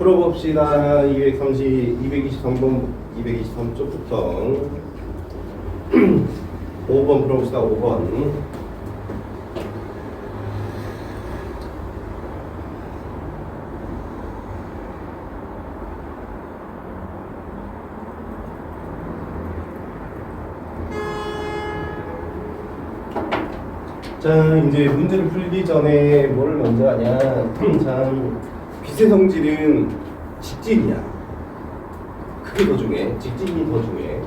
풀어봅시다. 223번, 223쪽부터 5번 풀어봅시다. 5번. 자, 이제 문제를 풀기 전에 뭐를 먼저 하냐. 참, 빛의 성질은 직진이야. 그게 더 중요해. 직진이 더 중요해.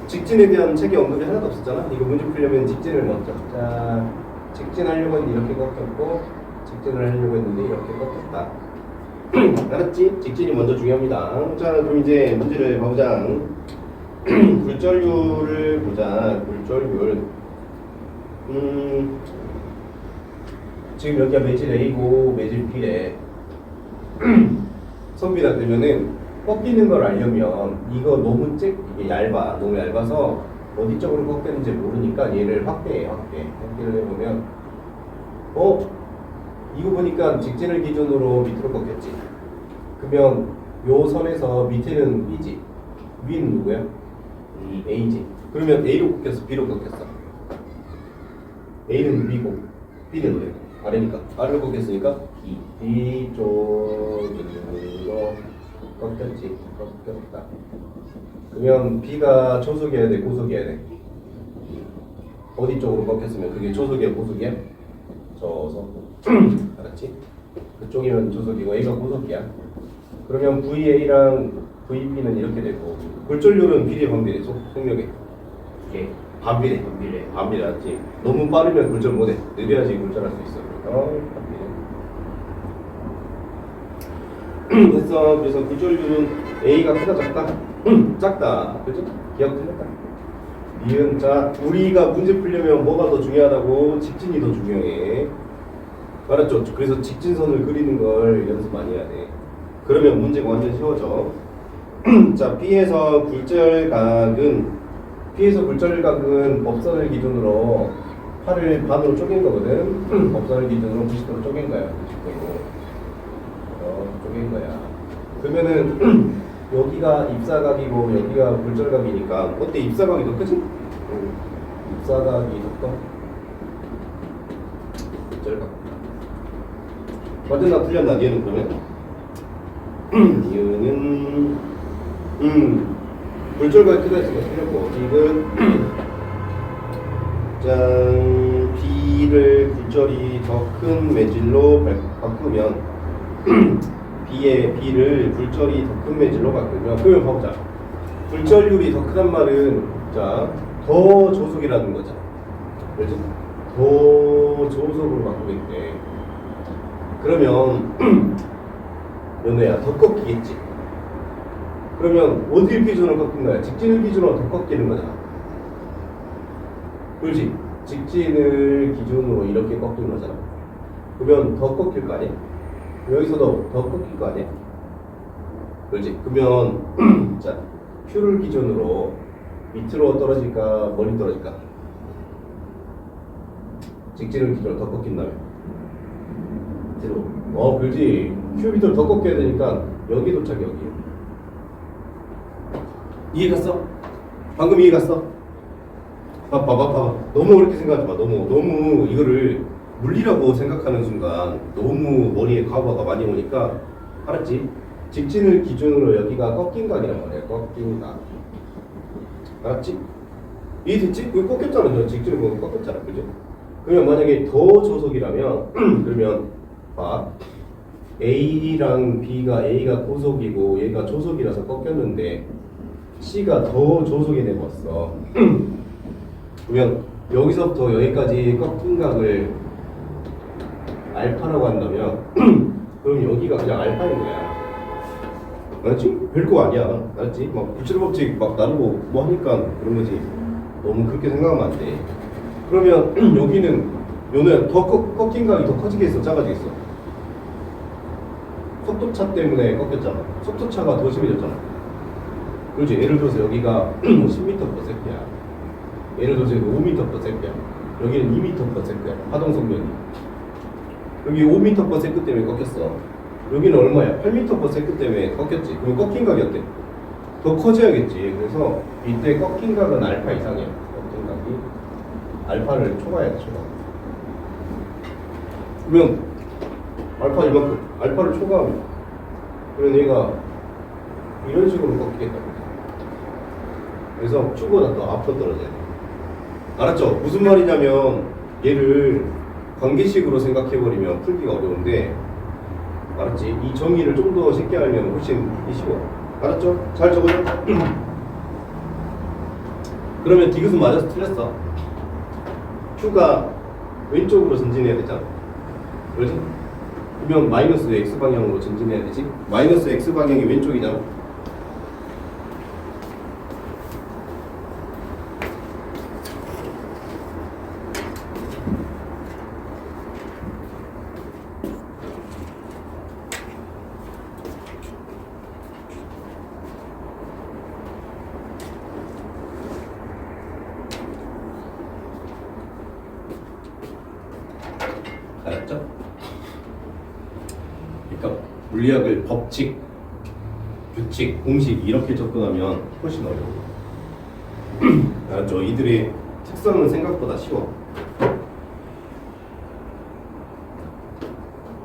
직진에 대한 책에 언급이 하나도 없었잖아. 이거 문제 풀려면 직진을 먼저. 자, 직진하려고 했는데 이렇게 꺾였고, 직진을 하려고 했는데 이렇게 꺾였다. 알았지? 직진이 먼저 중요합니다. 자, 그럼 이제 문제를 봐보자. 굴절률을 보자. 굴절률. 지금 여기가 매질 A고 매질 B래. 선비다. 그러면은 꺾이는 걸 알려면 이거 너무 이게 얇아. 너무 얇아서 어디 쪽으로 꺾였는지 모르니까 얘를 확대를 해보면 이거 보니까 직진을 기준으로 밑으로 꺾였지. 그러면 요 선에서 밑에는 B지, 위는 누구야? A지. 그러면 A로 꺾였어, B로 꺾였어? A는 B고 B는 왜? 아래니까. 아래로 꺾였으니까 B 쪽으로 꺾였다. 그러면 B가 초속이어야 돼, 고속이어야 돼? 어디 쪽으로 꺾였으면 그게 초속이야, 고속이야? 저속. 알았지? 그쪽이면 초속이고 A가 고속이야. 그러면 VA랑 VB는 이렇게 되고, 굴절률은 비례 반비례 속력에 반비례 알았지? 너무 빠르면 굴절 못해. 느려야지 굴절할 수 있어. 반비례. 됐어. 그래서 굴절률은 A가 크다 작다? 작다. 그죠? 기억 틀렸다. 니은. 자, 우리가 문제 풀려면 뭐가 더 중요하다고? 직진이 더 중요해. 알았죠? 그래서 직진선을 그리는 걸 연습 많이 해야 돼. 그러면 문제가 완전 쉬워져. 자, B에서 굴절각은 법선을 기준으로 팔을 반으로 쪼갠 거거든. 법선을 기준으로 90도로 쪼갠 거야. 90도로. 쪼갠 거야. 그러면은 여기가 입사각이고 여기가 굴절각이니까 어때? 입사각이 더 크지? 입사각이 더 커. 굴절각. 맞았나 틀렸나? 얘는 그러면? 얘는 굴절각이 크다 했으니까 틀렸고, 이건 짠, B를 굴절이 더 큰 매질로 바꾸면 B를 굴절이 더 큰 매질로 바꾸면, 그러면 봐보자. 굴절률이 더 크단 말은 자, 더 조속이라는 거잖아. 그렇지? 더 조속으로 바꾸겠대. 그러면 연애야 더 꺾이겠지. 그러면 어디를 기준으로 꺾인 거야? 직진을 기준으로 더 꺾이는 거잖아. 그렇지? 직진을 기준으로 이렇게 꺾이는 거잖아. 그러면 더 꺾일 거 아니야? 여기서도 더 꺾일 거 아니야? 그렇지? 그러면 자, Q를 기준으로 밑으로 떨어질까 멀리 떨어질까? 직진을 기준으로 더 꺾인다면 밑으로. 그렇지? Q 밑으로 더 꺾여야 되니까 여기 도착, 여기. 이해 갔어? 방금 이해 갔어? 봐봐. 너무 어렵게 생각하지 마. 너무 이거를 물리라고 생각하는 순간 너무 머리에 과거가 많이 오니까. 알았지? 직진을 기준으로 여기가 꺾인 각이란 말이야. 꺾인 각. 알았지? 이해됐지? 그거 꺾였잖아. 너 직진을 보면 꺾였잖아. 그죠? 그러면 만약에 더 조속이라면 그러면 봐. A랑 B가 A가 고속이고 얘가 조속이라서 꺾였는데 C가 더 조속이 되었어. 그러면 여기서부터 여기까지 꺾인 각을 알파라고 한다면 그럼 여기가 그냥 알파인 거야. 알았지? 별거 아니야. 알았지? 막 구체법칙 막 나누고 뭐 하니까 그런 거지. 너무 그렇게 생각하면 안 돼. 그러면 여기는 요는 더 꺾인 각이 더 커지겠어, 작아지겠어? 속도차 때문에 꺾였잖아. 속도차가 더 심해졌잖아. 그렇지? 예를 들어서 여기가 10m/s야. 예를 들어서 여기 5m/s야. 여기는 2m/s야. 파동 속력이. 여기 5m/s 때문에 꺾였어. 여기는 얼마야? 8m/s 때문에 꺾였지. 그럼 꺾인 각이 어때? 더 커져야겠지. 그래서 이때 꺾인 각은 알파 이상이야. 꺾인 각이 알파를 초과해야 돼. 초과. 그러면 알파 이만큼. 알파를 초과하면 그러면 얘가 이런 식으로 꺾이겠다. 그래서 축보다 더 앞으로 떨어져야 돼. 알았죠? 무슨 말이냐면 얘를 관계식으로 생각해버리면 풀기가 어려운데 알았지? 이 정의를 좀 더 쉽게 알면 훨씬 풀기 쉬워. 알았죠? 잘 적어줘. 그러면 디귿은 맞아서 틀렸어. Q가 왼쪽으로 전진해야 되잖아. 그렇지? 그러면 마이너스 X 방향으로 전진해야 되지? 마이너스 X 방향이 왼쪽이잖아. 알았죠? 그러니까 물리학을 법칙, 규칙, 공식 이렇게 접근하면 훨씬 어려워. 알았죠? 이들의 특성은 생각보다 쉬워.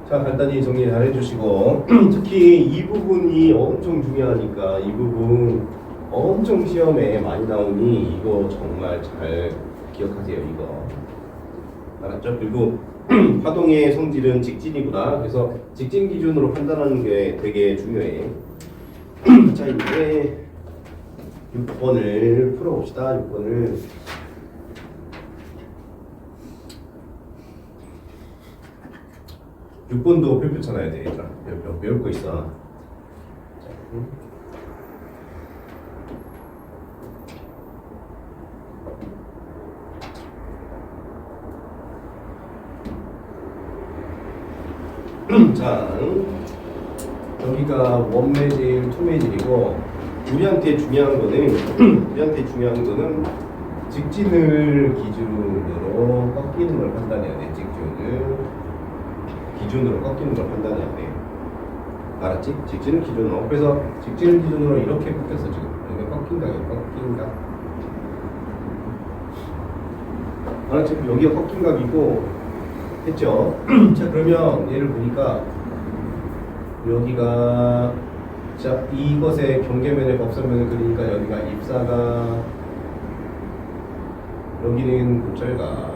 자, 간단히 정리 잘 해주시고 특히 이 부분이 엄청 중요하니까 이 부분 엄청 시험에 많이 나오니 이거 정말 잘 기억하세요. 이거 알았죠? 그리고 파동의 성질은 직진이구나. 그래서 직진 기준으로 판단하는 게 되게 중요해. 자, 이제 6번을 풀어봅시다. 6번을. 육 번도 별표 쳐놔야 돼. 얘들아. 별표 배울 거 있어. 자, 자, 여기가 원매질, 투매질이고 우리한테 중요한 거는 직진을 기준으로 꺾이는 걸 판단해야 돼. 직진을 기준으로 꺾이는 걸 판단해야 돼. 알았지? 직진을 기준으로. 그래서 직진을 기준으로 이렇게 꺾였어 지금. 여기 꺾인다, 여기 꺾인다. 알았지? 여기가 꺾인 각이고. 했죠? 자, 그러면 얘를 보니까 여기가 자, 이것의 경계면의 법선면을 그리니까 여기가 입사가 여기는 골절가.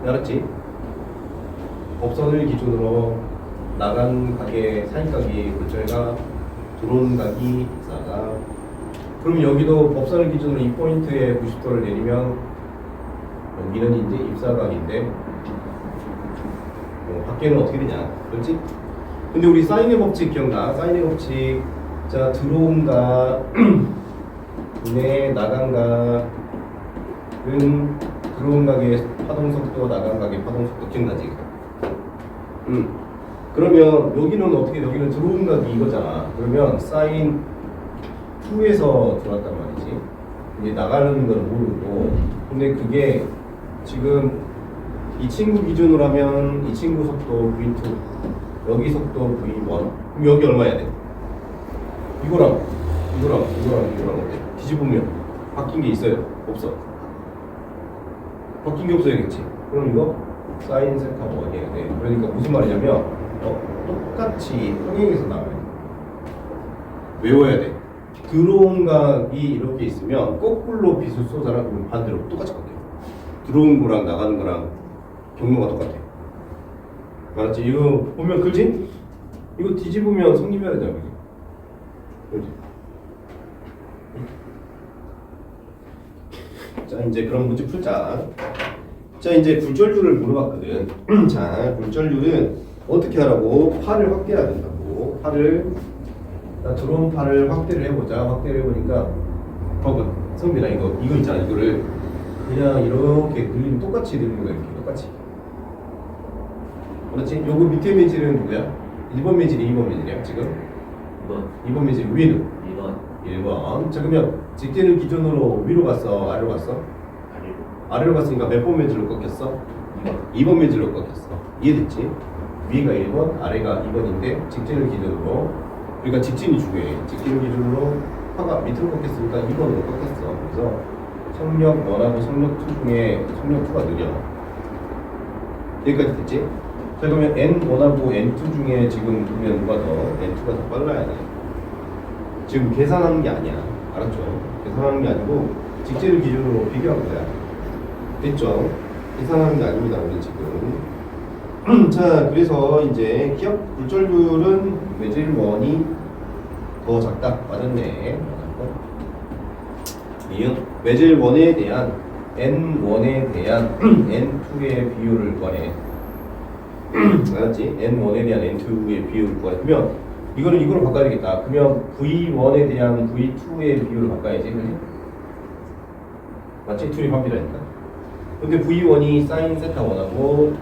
알았지? 법선을 기준으로 나간 각의 사이각이 골절가, 들어온 각이 입사가. 그럼 여기도 법선을 기준으로 이 포인트에 90도를 내리면 여기는 이제 입사각인데 밖에는 어떻게 되냐, 그렇지? 근데 우리 사인의 법칙 기억나? 사인의 법칙. 자, 들어온 각분의 나간 각은 들어온 각의 파동 속도, 나간 각의 파동 속도 기억나지? 그러면 여기는 어떻게? 여기는 들어온 각이 이거잖아. 그러면 사인 2에서 들어왔단 말이지. 이제 나가는 건 모르고. 근데 그게 지금 이 친구 기준으로 하면 이 친구 속도 V2, 여기 속도 V1. 그럼 여기 얼마 해야 돼? 이거랑 어때? 뒤집으면 바뀐 게 있어요? 없어? 바뀐 게 없어야겠지. 그럼 이거 사인 세타 1 해야 돼. 그러니까 무슨 말이냐면 똑같이 평행에서 나와야 돼. 외워야 돼. 들어온 각이 이렇게 있으면 거꾸로 빛을 쏘잖아. 그러면 반대로 똑같이 꺾여. 들어온 거랑 나가는 거랑 경로가 똑같아. 알았지? 이거 보면 그지? 이거 뒤집으면 성립해야 되잖아. 그지? 자, 이제 그럼 문제 풀자. 자, 이제 굴절률을 물어봤거든. 자, 굴절률은 어떻게 하라고? 팔을 확대해야 된다고. 팔을, 들어온 팔을 확대를 해보자. 확대를 해보니까 봐봐, 성빈아, 이거 있잖아. 이거를 그냥 이렇게 늘리면 똑같이 늘리는 거야. 이렇게 똑같이. 그렇지? 요거 밑에 매질은 누구야? 1번 매질이 2번 매질이야 지금? 2번 매질 위는? 1번. 자, 그러면 직진을 기준으로 위로 갔어? 아래로 갔어? 아래로 갔으니까 몇 번 매질로 꺾였어? 2번 매질로 꺾였어. 이해됐지? 위가 1번, 아래가 2번인데 직진을 기준으로 그러니까 직진이 중요해. 직진을 기준으로 파가 밑으로 꺾였으니까 2번으로 꺾였어. 그래서 속력 1하고 속력 2 중에 속력 2가 느려. 여기까지 됐지? 자 그러면 N1하고 N2 중에 지금 보면 누가 더 N2가 더 빨라야 돼. 지금 계산하는 게 아니야. 알았죠? 계산하는 게 아니고 직진을 기준으로 비교한 거야. 됐죠? 계산하는 게 아닙니다. 우리 지금. 자 그래서 이제 기압 굴절률은 매질원이 더 작다. 맞았네. 이응 매질원에 대한 N1에 대한 N2의 비율을 구하래. 알았지? N1에 대한 N2의 비율을 구하래. 그러면 이거는 이거로 바꿔야 되겠다. 그러면 V1에 대한 V2의 비율을 바꿔야지. 그지? 맞지? 둘이 바뀌라니까. 근데 V1이 사인 세타 1하고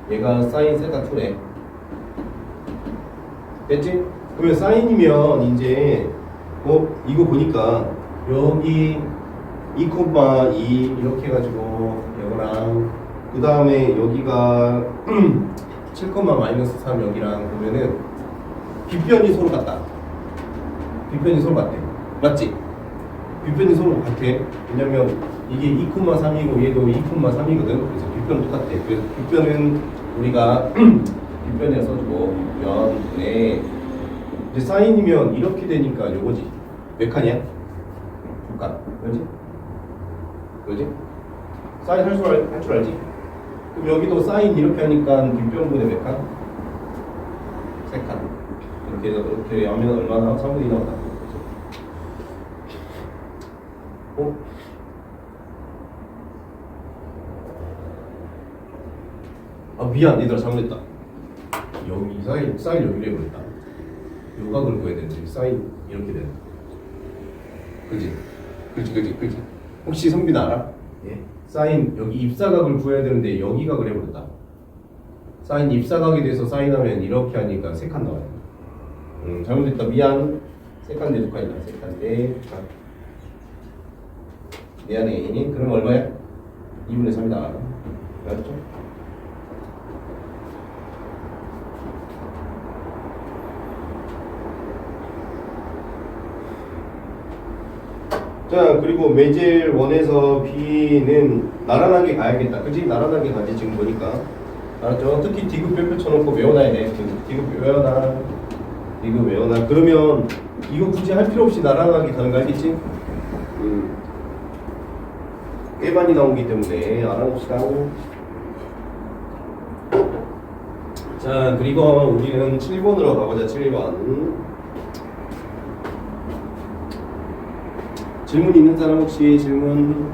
얘가 사인 세타 2래. 됐지? 그러면 사인이면 이제 이거 보니까 여기 2,2 이렇게 해가지고 이거랑 그 다음에 여기가 7,-3 여기랑 보면은 빗변이 서로 같다. 빗변이 서로 같대. 맞지? 빗변이 서로 같아. 왜냐면 이게 2,3이고 얘도 2,3이거든. 그래서 빗변은 똑같아. 그래서 빗변은 우리가 빗변에 써주고 빗변에 이제 사인이면 이렇게 되니까 요거지. 몇 칸이야? 두 칸. 그렇지? 그렇지? 사인 할 줄 알지? 그럼 여기도 사인 이렇게 하니까 빗변분의 몇 칸? 세 칸. 이렇게 하면 얼마나? 3분의 2 나온다. 미안, 얘들아 잘못했다. 여기 사인 여기로 해버렸다. 요각을 구해야 되는데 사인 이렇게 되는. 그지? 혹시 성빈 알아? 예. 사인 여기 입사각을 구해야 되는데 여기 각을 해버렸다. 사인 입사각이 돼서 사인하면 이렇게 하니까 세 칸 나와요. 잘못했다. 미안. 세 칸 내 두 칸이다. 세 칸 내 두 칸. 미안해. 그럼 얼마야? 2분의 3이다. 알았죠? 자 그리고 매질 1에서 B는 나란하게 가야겠다. 그치? 나란하게 가지 지금 보니까. 알았죠? 특히 디귿 뼈 쳐놓고 외워놔야 돼. 디귿 외워놔. 그러면 이거 굳이 할 필요 없이 나란하게 가는 거 알겠지? 꽤 많이 나오기 때문에 알아봅시다. 자 그리고 우리는 7번으로 가보자. 7번. 질문 있는 사람 혹시 질문?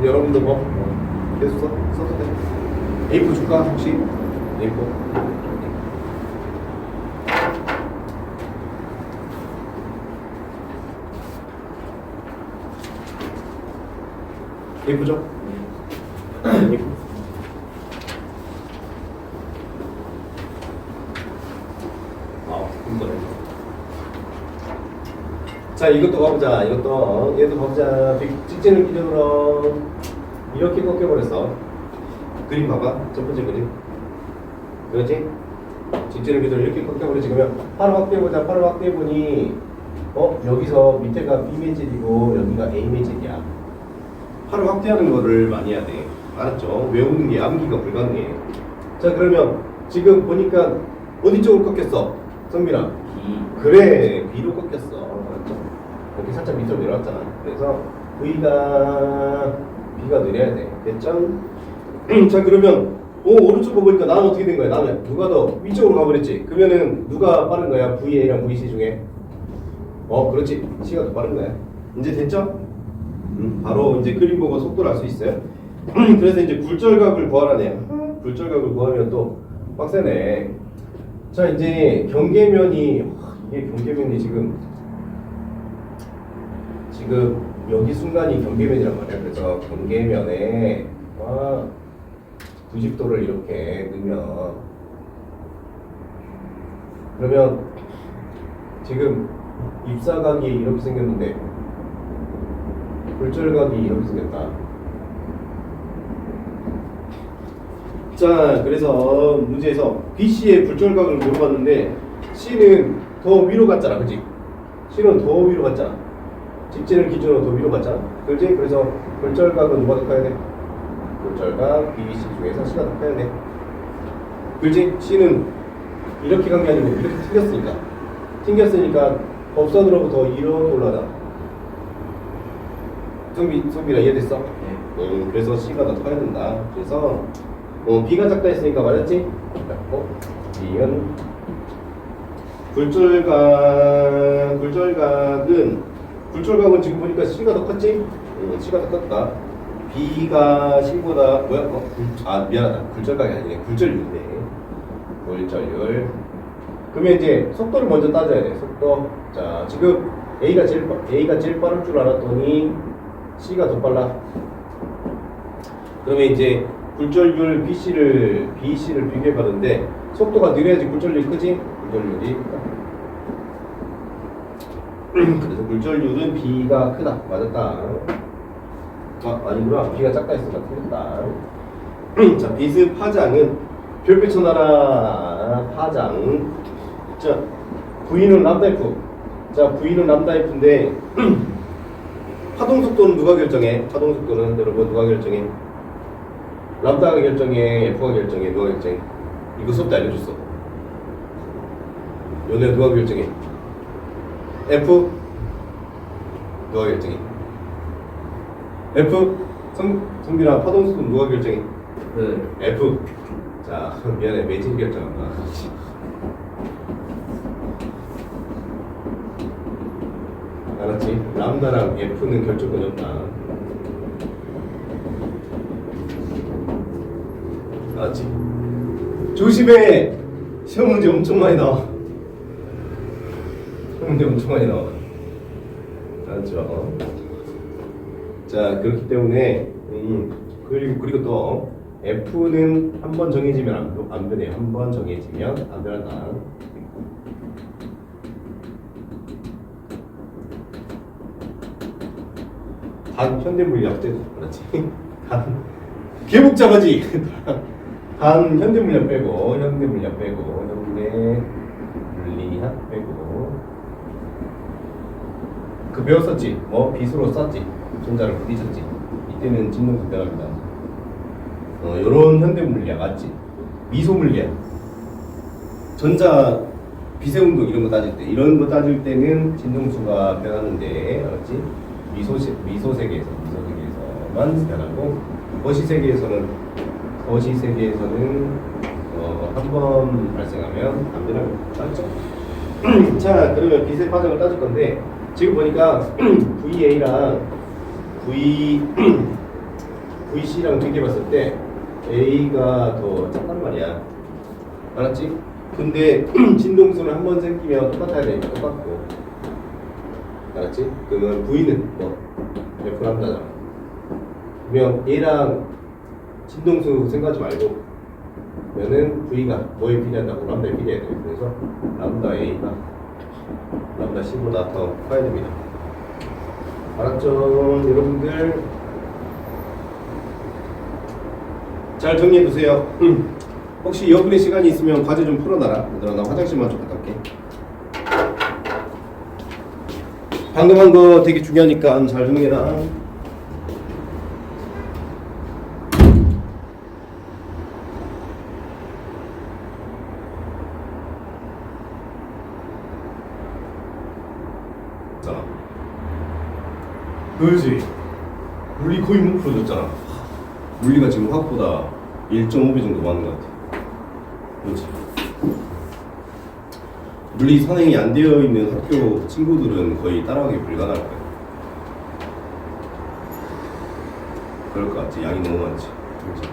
여러분도 계속 써도 돼. A4 줄까 혹시? A4. 예쁘죠? 예쁘. 힘들어. 자, 이것도 봐보자. 얘도 봐보자. 직진을 기준으로 이렇게 꺾여버렸어. 그림 봐봐. 첫 번째 그림. 그렇지? 직진을 기준으로 이렇게 꺾여버렸지. 그러면 팔을 확대해보자. 팔을 확대해보니 여기서 밑에가 B 매질이고 여기가 A 매질이야. 팔을 확대하는 거를 많이 해야 돼. 알았죠? 외우는 게 암기가 불가능해. 자 그러면 지금 보니까 어디 쪽으로 꺾였어? 성빈아. B. 그래 B로 꺾였어. 알았죠? 이렇게 살짝 밑으로 내려왔잖아. 그래서 B가 느려야 돼. 됐죠? 자 그러면 오른쪽으로 보니까 나는 어떻게 된 거야? 나는 누가 더 위쪽으로 가버렸지? 그러면은 누가 빠른 거야? VA랑 VC 중에? 그렇지. C가 더 빠른 거야. 이제 됐죠? 바로 이제 그림 보고 속도를 알 수 있어요. 그래서 이제 굴절각을 구하라네. 굴절각을 구하면 또 빡세네. 자 이제 경계면이 이게 경계면이 지금 지금 여기 순간이 경계면이란 말이야. 그래서 경계면에 90도를 이렇게 넣으면, 그러면 지금 입사각이 이렇게 생겼는데 굴절각이 이렇게 생겼다. 자, 그래서 문제에서 BC의 굴절각을 물어봤는데 C는 더 위로 갔잖아, 그치? C는 더 위로 갔잖아. 직진을 기준으로 더 위로 갔잖아, 그렇지? 그래서 굴절각은 누가 더 커야 돼? 굴절각 BC 중에서 C가 더 커야 돼, 그렇지? C는 이렇게 간 게 아니고 이렇게 튕겼으니까 법선으로부터 이렇게 올라가잖아. 성빈아 이해됐어? 네. 그래서 C가 더 커야 된다. 그래서 B가 작다 했으니까 맞았지? 작고 B는 굴절각은 지금 보니까 C가 더 컸지? C가 더 컸다. B가 C보다 미안하다. 굴절각이 아니네. 굴절률이네. 굴절률. 그러면 이제 속도를 먼저 따져야 돼. 속도. 자, 지금 A가 제일 빠를 줄 알았더니 C가 더 빨라. 그러면 이제 굴절률 BC를 비교해봤는데 속도가 느려야지 굴절률이 크지? 굴절률이 크다. 그래서 굴절률은 B가 크다. 맞았다. 아니구나. B가 작다 했으니까 틀렸다. 자, 비스 파장은 별표 쳐놔라. 파장. 자, V는 람다 F. 자, V는 람다 F인데 파동 속도는 누가 결정해? 파동 속도는 여러분 누가 결정해? 람다가 결정해? F가 결정해? 누가 결정해? 이거 수업 때 알려줬어. 요네 누가 결정해? F? 누가 결정해? F? 성빈아 파동 속도는 누가 결정해? 네. F. 자, 미안해. 매진 결정한다. 알았지? 람다랑 F는 결정권이 없다. 알았지? 조심해! 시험 문제 엄청 많이 나와. 시험 문제 엄청 많이 나와. 알았죠? 자, 그렇기 때문에 그리고 또 F는 한 번 정해지면 안 변해요. 한 번 정해지면 안 변한다. 단 현대물리학 때도 그렇지. 단 개복잡하지. 단 현대물리학 빼고 현대물리학 빼고 그 배웠었지. 뭐 비수로 썼지. 전자를 부딪혔지. 이때는 진동 변합니다. 요런 현대물리학 맞지? 미소물리학. 전자 비세운동 이런 거 따질 때는 진동수가 변하는데, 알았지? 미소 세계에서만 변하고, 거시 세계에서는 한 번 발생하면 안 변하는 거 맞죠? 자, 그러면 빛의 파장을 따질 건데, 지금 보니까 VA랑 VC랑 비교해봤을 때 A가 더 작단 말이야. 알았지? 근데 진동수는 한 번 생기면 똑같아야 되니까 똑같고. 알았지? 그러면 V는 뭐 F 람다잖아. 그러면 얘랑 진동수 생각하지 말고 그러면은 V가 뭐에 비례한다고? 람다에 비례해야 돼. 그래서 람다 A가 람다 C보다 더 커야 됩니다. 알았죠? 여러분들 잘 정리해두세요. 혹시 여분의 시간이 있으면 과제 좀 풀어놔라. 얘들아, 나 화장실만 좀 갔다 올게. 방금 한 거 되게 중요하니까 잘 정리해라. 자, 그렇지. 물리 거의 못 풀어줬잖아. 물리가 지금 화학보다 1.5배 정도 많은 것 같아. 그렇지. 물리 선행이 안 되어 있는 학교 친구들은 거의 따라가기 불가능할 거야. 그럴 것 같지. 양이 너무 많지. 그렇지.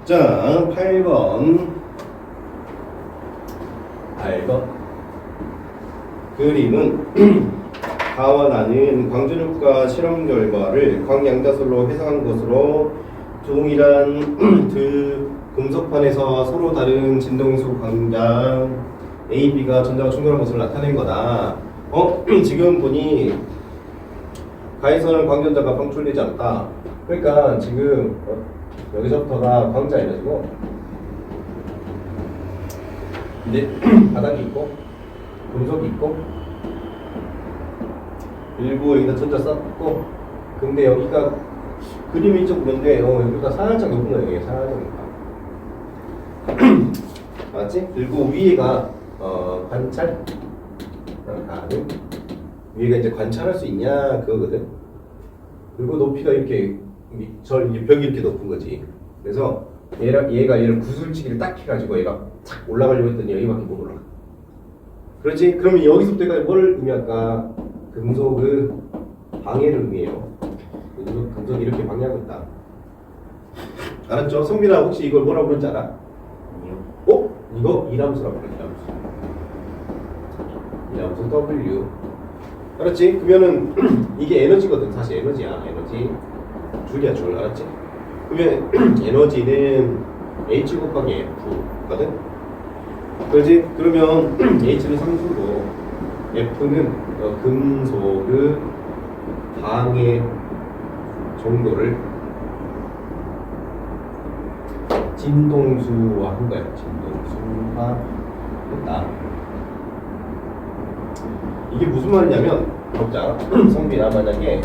자, 8번. 그림은 다와 나는 광전효과 실험 결과를 광양자설로 해석한 것으로 동일한 두 금속판에서 서로 다른 진동수 광장 A, B가 전자가 충돌한 것을 나타낸 거다. 지금 보니 가에서는 광전자가 방출되지 않다. 그러니까 지금 여기서부터가 광자 에너지고, 근데 바닥이 있고 금속이 있고 일부 여기다 전자 쌓고, 근데 여기가 그림이 좀 그런데 여기가 살짝 높은 거예요. 여기 살짝 높아. 맞지? 그리고 위에가 관찰 가능, 위에가 이제 관찰할 수 있냐 그거거든. 그리고 높이가 이렇게 벽이 이렇게 높은 거지. 그래서 얘가 얘를 구슬치기를 딱 해가지고 얘가 착 올라가려고 했더니 여기밖에 못 올라가. 그렇지? 그러면 여기서부터가 뭘 의미할까? 금속의 방해를 의미해요. 금속이 이렇게 방해하고 있다. 알았죠? 성빈아, 혹시 이걸 뭐라고 부르는지 알아? 아니요. 이거 이람수라고 그래. 이람수 W. 알았지? 그러면은 이게 에너지거든. 사실 에너지야. 에너지 줄이야 줄. 알았지? 그러면 에너지는 H 곱하기 F거든? 그렇지? 그러면 H는 상수고 F는 금속의 방해 정도를 진동수화 한 거야. 진동수화 했다. 이게 무슨 말이냐면, 보자. 성빈아, 만약에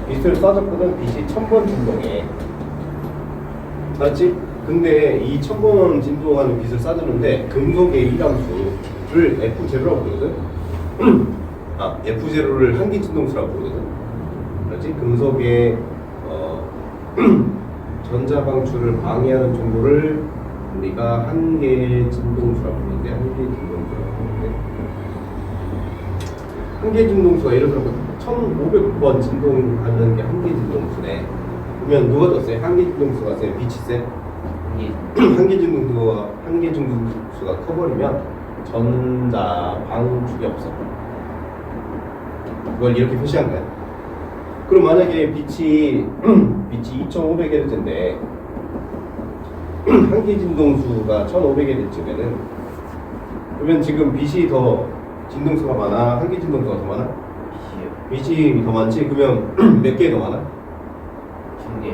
빛을 쏴줬거든. 빛이 1000번 진동해. 맞지? 근데 이 1000번 진동하는 빛을 쏴주는데 금속의 이람수를 F0라고 부르거든. F0를 한기 진동수라고 부르거든. 그렇지? 금속의 전자 방출을 방해하는 정도를 우리가 한계 진동수라고 부르는데, 한계 진동수라고 부르는데, 한계 진동수가 예를 들어 1500번 진동하는 게 한계 진동수네. 그러면 누가 더 세? 한계 진동수가 세? 빛이 세? 한계 진동수가 커버리면 전자 방출이 없어. 그걸 이렇게 표시한 거야. 그럼 만약에 빛이 2500Hz인데 한계 진동수가 1500Hz면은, 그러면 지금 빛이 더 진동수가 많아? 한계 진동수가 더 많아? 빛이 더 많지? 그러면 몇 개 더 많아?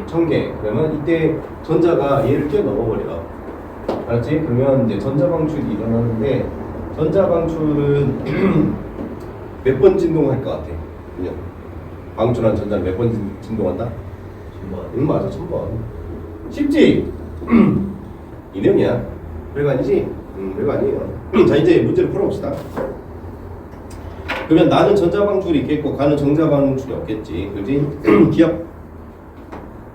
1000개. 그러면 이때 전자가 얘를 뛰어넘어버려. 알았지? 그러면 이제 전자 방출이 일어나는데, 전자 방출은 몇 번 진동할 것 같아? 그냥 방출한 전자는 몇 번 진동한다? 1000번. 응, 맞아, 1000번. 쉽지? 이념이야. 별거 아니지? 별거 아니에요. 자, 이제 문제를 풀어봅시다. 그러면 나는 전자 방출이 있겠고 가는 전자 방출이 없겠지. 그지? 기억.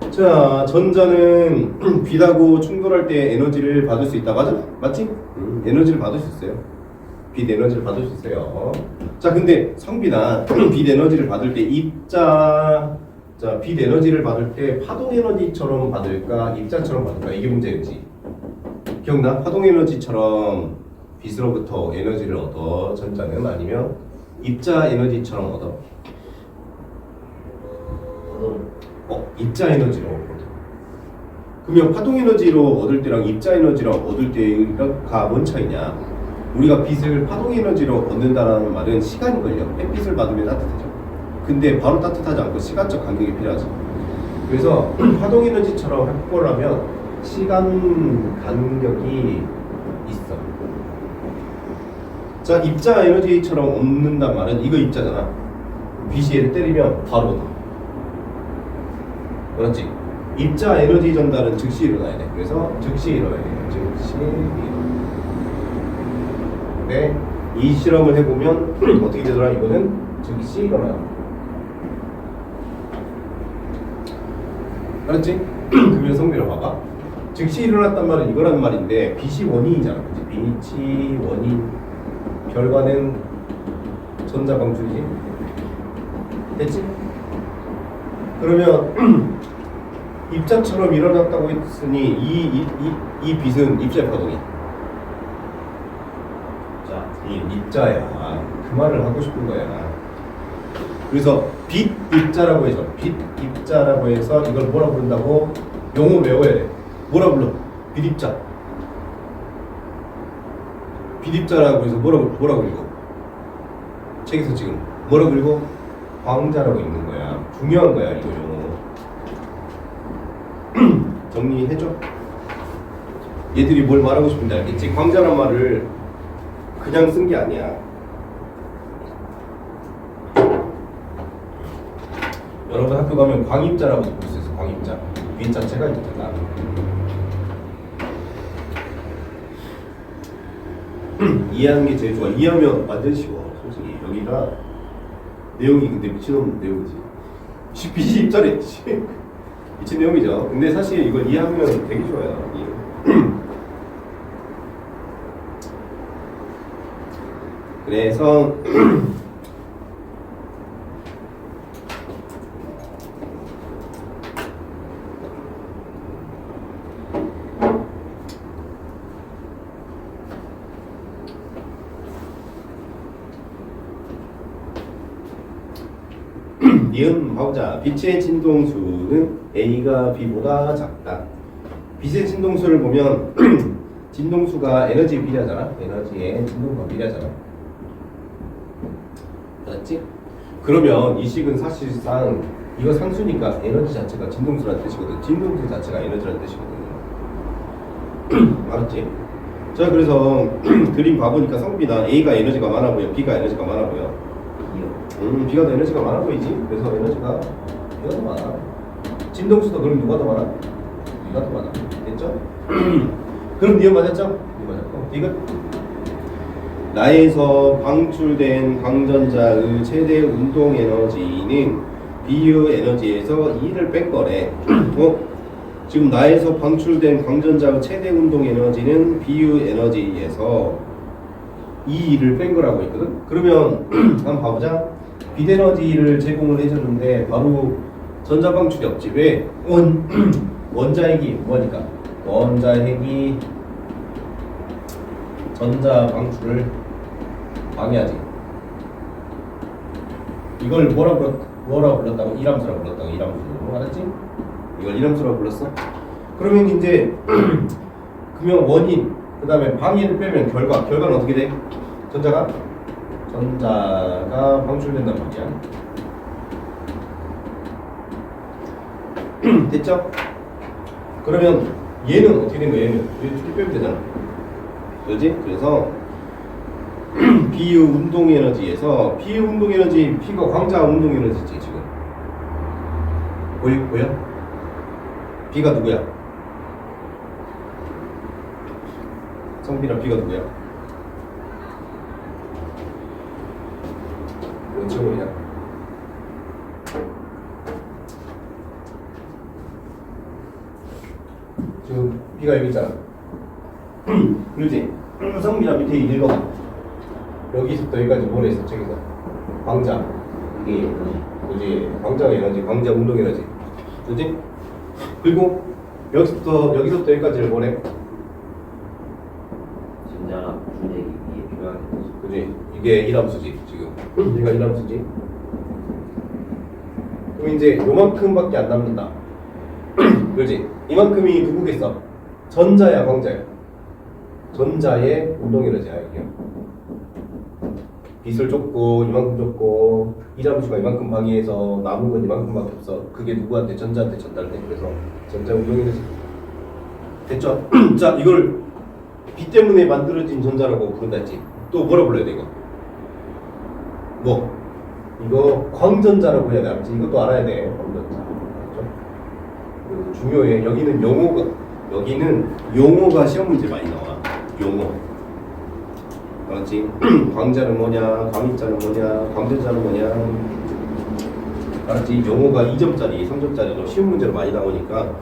자, 전자는 빛하고 충돌할 때 에너지를 받을 수 있다. 맞아? 맞지? 에너지를 받을 수 있어요. 빛 에너지를 받을 수 있어요. 자, 근데 성빈아, 빛 에너지를 받을 때 빛 에너지를 받을 때 파동 에너지처럼 받을까? 입자처럼 받을까? 이게 문제였지. 기억나? 파동 에너지처럼 빛으로부터 에너지를 얻어, 전자는. 아니면 입자 에너지처럼 얻어. 입자 에너지로 얻어. 그러면 파동 에너지로 얻을 때랑 입자 에너지로 얻을 때가 뭔 차이냐? 우리가 빛을 파동 에너지로 얻는다는 말은 시간이 걸려. 햇빛을 받으면 따뜻해져. 근데 바로 따뜻하지 않고 시간적 간격이 필요하지. 그래서 파동 에너지처럼 확보하려면 시간 간격이 있어. 자, 입자 에너지처럼 얻는단 말은 이거 입자잖아. 빛이 얘를 때리면 바로 얻어. 그렇지? 입자 에너지 전달은 즉시 일어나야 돼. 그래서 즉시 일어나야 돼. 즉시 일어나. 네, 이 실험을 해보면 어떻게 되더라? 이거는 즉시 일어나요. 알았지? 그러면 성비를 봐봐. 즉시 일어났단 말은 이거란 말인데, 빛이 원인이잖아. 그치? 빛이 원인, 결과는 전자 방출이지. 됐지? 그러면 입자처럼 일어났다고 했으니 이 빛은 입자의 파동이야. 자, 이 입자야. 그 말을 하고 싶은 거야. 그래서 빛 입자라고 해서 빛 입자라고 해서 이걸 뭐라 부른다고? 용어 외워야 돼. 뭐라 불러? 빛 입자. 빛 입자라고 해서 뭐라고 읽어? 책에서 지금 뭐라고 읽어? 광자라고 읽는 거야. 중요한 거야 이거 용어. 정리해줘. 얘들이 뭘 말하고 싶은지 알겠지? 광자란 말을 그냥 쓴 게 아니야. 여러분 학교 가면 광입자라고 볼 수 있어. 광입자. 빛 자체가 있잖아. 이해하는 게 제일 좋아. 이해하면 완전 쉬워. 솔직히 여기가 내용이 근데 미친놈 내용이지. 빛이 입자래. 미친 내용이죠. 근데 사실 이걸 이해하면 되게 좋아요. 그래서 니은 봐보자. 빛의 진동수는 A가 B보다 작다. 빛의 진동수를 보면 진동수가 에너지에 비례하잖아. 에너지에 진동수가 비례하잖아. 맞지? 그러면 이 식은 사실상 이거 상수니까 에너지 자체가 진동수라는 뜻이거든. 진동수 자체가 에너지라는 뜻이거든. 알았지? 자, 그래서 그림 봐보니까 성비나 A가 에너지가 많아 보여, B가 에너지가 많아 보여. B가 더 에너지가 많아 보이지? 그래서 에너지가 B가 더 많아. 진동수도 그럼 누가 더 많아? B가 더 많아. 됐죠? 그럼 니은 맞았죠? 니은 맞았고. 이거 나에서 방출된 광전자의 최대 운동 에너지는 B의 에너지에서 E를 뺀 거래. 지금 나에서 방출된 광전자의 최대 운동 에너지는 B의 에너지에서 E를 뺀 거라고 했거든. 그러면 한번 봐보자. 빛 에너지를 제공을 해줬는데 바로 전자 방출이 없지. 왜? 원자핵이 뭐니까? 원자핵이 전자 방출을 방해하지. 이걸 뭐라고 불렀다고? 이람수라고 불렀다고. 이람수. 알았지? 이걸 이람수라고 불렀어? 그러면 이제 그러면 원인, 그 다음에 방해를 빼면 결과는 어떻게 돼? 전자가 방출된단 말이야. 됐죠? 그러면 얘는 어떻게 된 거야? 얘는 이렇게 빼면 되잖아. 그렇지? 그래서 B의 운동 에너지에서 B의 운동 에너지, P가 광자 운동 에너지지 지금. 보여? B가 누구야? 성비랑 B가 누구야? 원체원이야. 지금 B가 여기 있잖아. 그렇지? 성비랑 밑에 읽어봐. 여기서부터 여기까지 뭐래 있어? 저기서 광자. 이게 그지? 광자가 에너지, 광자 운동 에너지. 그지? 그리고 여기서부터 여기까지를 뭐래? 전자 분해기 위에 필요한 거지. 그지? 이게 이람수지 지금. 얘가 이람수지. 그럼 이제 요만큼밖에 안 남는다. 그지? 이만큼이 누구겠어? 전자야, 광자야? 전자의 운동 에너지야 이게. 빛을 줬고 이만큼 줬고 이람수가 이만큼 방해해서 남은 건 이만큼밖에 없어. 그게 누구한테? 전자한테 전달돼. 그래서 전자 운동 에너지. 됐죠? 자, 이걸 빛 때문에 만들어진 전자라고 부른다 했지. 또 뭐라 불러야 돼 이거? 뭐? 이거 광전자라고 해야 돼. 알았지? 이것도 알아야 돼. 광전자. 알았죠? 그리고 중요해. 여기는 용어가 시험 문제 많이 나와. 용어. 알았지? 광자는 뭐냐, 광입자는 뭐냐, 광전자는 뭐냐. 알았지? 용어가 2점짜리, 3점짜리로 쉬운 문제로 많이 나오니까.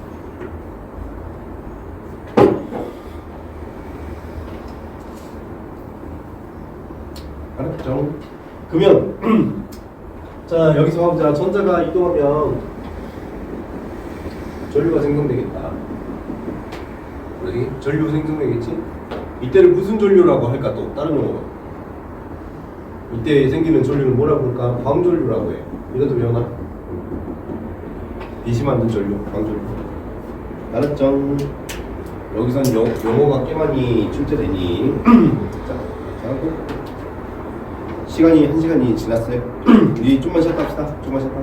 알았죠? 그러면 자, 여기서 보자. 전자가 이동하면 전류가 생성되겠다. 그러지? 전류 생성되겠지? 이때를 무슨 전류라고 할까? 또 다른 용어가. 이때 생기는 전류는 뭐라고 할까? 광전류라고 해. 이것도 외워놔. 빛이 만든 전류, 광전류. 알았죠? 여기선 영어가 꽤 많이 출제되니 자, 잘하고 시간이 1시간이 지났어요. 우리 좀만 쉬었다 합시다. 좀만 쉬었다.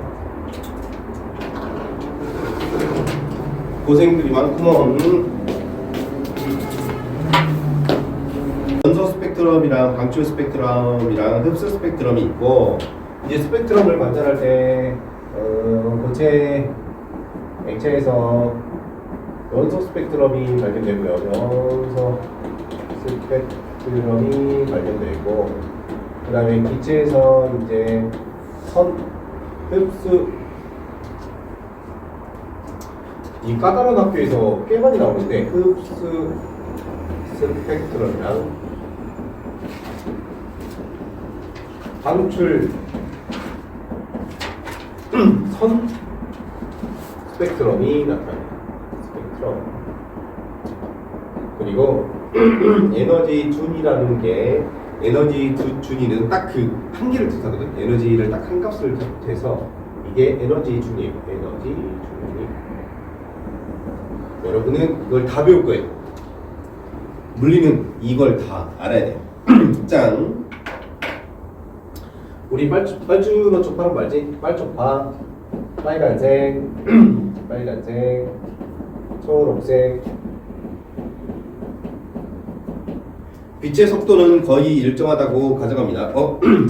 고생들이 많구먼. 원소 스펙트럼이랑 방출 스펙트럼이랑 흡수 스펙트럼이 있고, 이제 스펙트럼을 관찰할 때 고체 액체에서 원소 스펙트럼이 발견되고요. 원소 스펙트럼이 발견되고, 그 다음에 기체에서 이제 선 흡수, 이 까다로운 학교에서 꽤 많이 나오는데 흡수 스펙트럼이랑 방출 선 스펙트럼이 나타납니다. 스펙트럼. 그리고 에너지 준이라는 게, 에너지 준이는 딱 그 한 개를 뜻하거든. 에너지를 딱 한 값을 뜻해서 이게 에너지 준이에요. 에너지 준이. 여러분은 이걸 다 배울 거예요. 물리는 이걸 다 알아야 돼요. 짠. 우리 빨주노 쪽파는 말지? 빨쪽파, 빨간색, 빨간색, 초록색. 빛의 속도는 거의 일정하다고 가정합니다.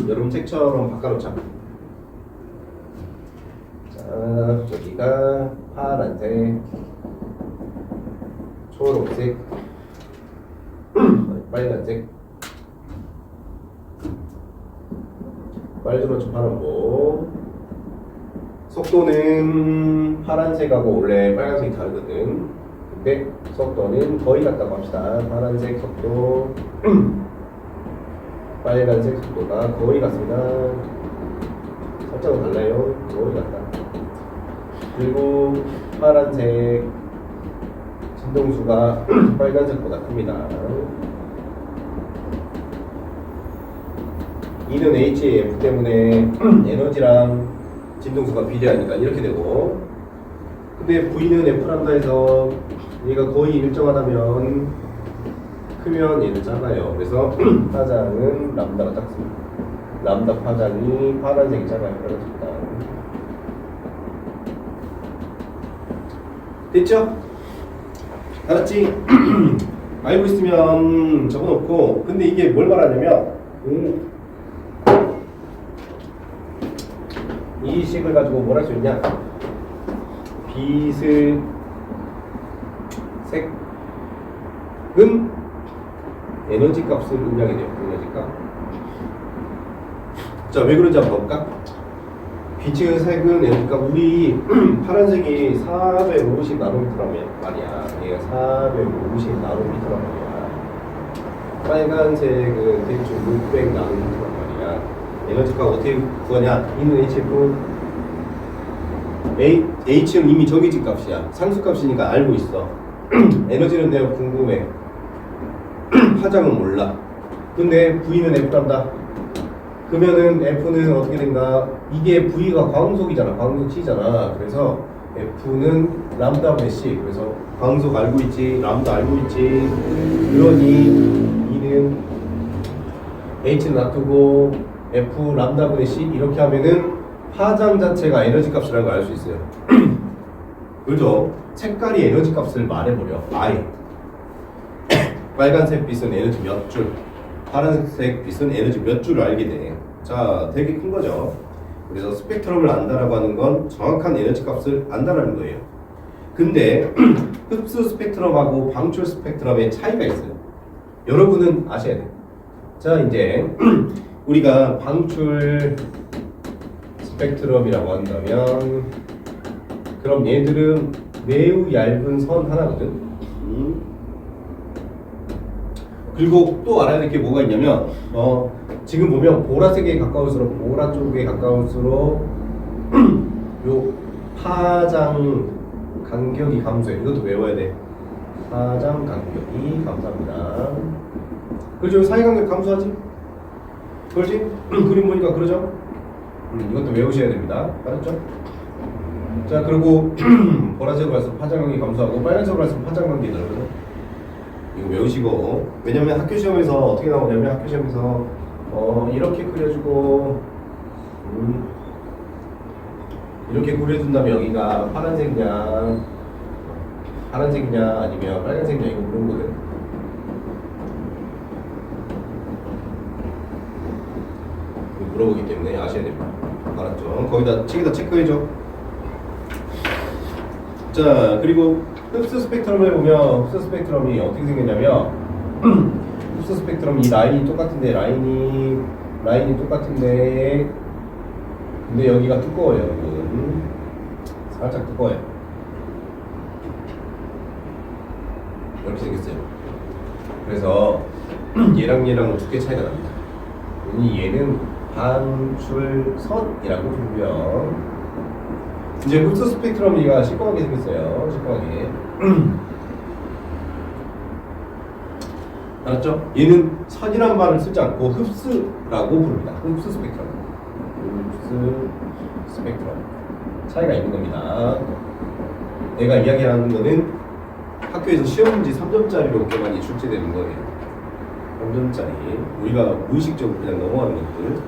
여러분 책처럼 바꿔놓자. 자, 여기가 파란색, 초록색, 빨간색. 빨주노초 파란고. 속도는 파란색하고 원래 빨간색이 다르거든. 근데 속도는 거의 같다고 합시다. 파란색 속도, 빨간색 속도가 거의 같습니다. 살짝은 달라요. 거의 같다. 그리고 파란색 진동수가 빨간색보다 큽니다. E는 HF 때문에 에너지랑 진동수가 비례하니까 이렇게 되고, 근데 V는 F람다에서 얘가 거의 일정하다면 크면 얘는 작아요. 그래서 파장은 람다가 작습니다. 람다 파장이 파란색이 작아요. 그렇습니다. 됐죠? 알았지? 알고 있으면 적어놓고. 근데 이게 뭘 말하냐면 이 식을 가지고 뭘 할 수 있냐? 빛의 색은 에너지 값을 의미하게 돼요. 에너지 값. 자, 왜 그런지 한번 볼까? 빛의 색은 에너지 값. 우리 파란색이 450 나노미터란 말이야. 얘가 450 나노미터란 말이야. 빨간색은 대충 600 나노미터란 말이야. 에너지 값 어떻게 구하냐? E는 HF, H는 이미 정해진 값이야. 상수값이니까 알고 있어. 에너지는 내가 궁금해. 파장은 몰라. 근데 V는 F란다. 그러면은 F는 어떻게 된가? 이게 V가 광속이잖아. 광속치잖아. 그래서 F는 람다분의 C. 그래서 광속 알고 있지, 람다 알고 있지. 그러니 E는 H는 놔두고 F 람다분의 C 이렇게 하면은 파장 자체가 에너지 값이라는 걸 알 수 있어요. 그죠? 색깔이 에너지 값을 말해버려. 아예. 빨간색 빛은 에너지 몇 줄, 파란색 빛은 에너지 몇 줄을 알게 돼. 자, 되게 큰 거죠. 그래서 스펙트럼을 안다라고 하는 건 정확한 에너지 값을 안다라는 거예요. 근데 흡수 스펙트럼하고 방출 스펙트럼의 차이가 있어요. 여러분은 아셔야 돼요. 자, 이제 우리가 방출 스펙트럼이라고 한다면, 그럼 얘들은 매우 얇은 선 하나거든. 그리고 또 알아야 될 게 뭐가 있냐면, 지금 보면 보라색에 가까울수록, 보라 쪽에 가까울수록 요 파장 간격이 감소해. 이것도 외워야 돼. 파장 간격이 감소합니다. 그렇죠? 사이 간격 감소하지? 그렇지? 그림 보니까 그러죠? 이것도 외우셔야 됩니다. 알았죠? 자, 그리고 보라색으로 갈수록 파장관계 감소하고 빨간색으로 갈수록 파장관계 늘어요. 이거 외우시고, 왜냐면 학교 시험에서 어떻게 나오냐면 학교 시험에서 이렇게 그려주고 이렇게 그려준다면 여기가 파란색이냐 아니면 빨간색이냐 이거 물어보거든. 이거 물어보기 때문에 아셔야 됩니다. 알았죠? 거기다 책에다 체크해줘. 자, 그리고 흡수 스펙트럼을 보면 흡수 스펙트럼이 어떻게 생겼냐면 흡수 스펙트럼 이 라인이 똑같은데 라인이 똑같은데 근데 여기가 두꺼워요. 여러분. 살짝 두꺼워요. 이렇게 생겼어요. 그래서 얘랑 두께 차이가 납니다. 얘는 반출선이라고 부르고요. 이제 흡수 스펙트럼이가 시꺼멓게 생겼어요. 시꺼멓게. 알았죠? 얘는 선이란 말을 쓰지 않고 흡수라고 부릅니다. 흡수 스펙트럼. 흡수 스펙트럼. 차이가 있는 겁니다. 내가 이야기하는 거는 학교에서 시험 문제 3점짜리로 이렇게 많이 출제되는 거예요. 3점짜리. 우리가 무의식적으로 그냥 넘어가는 것들.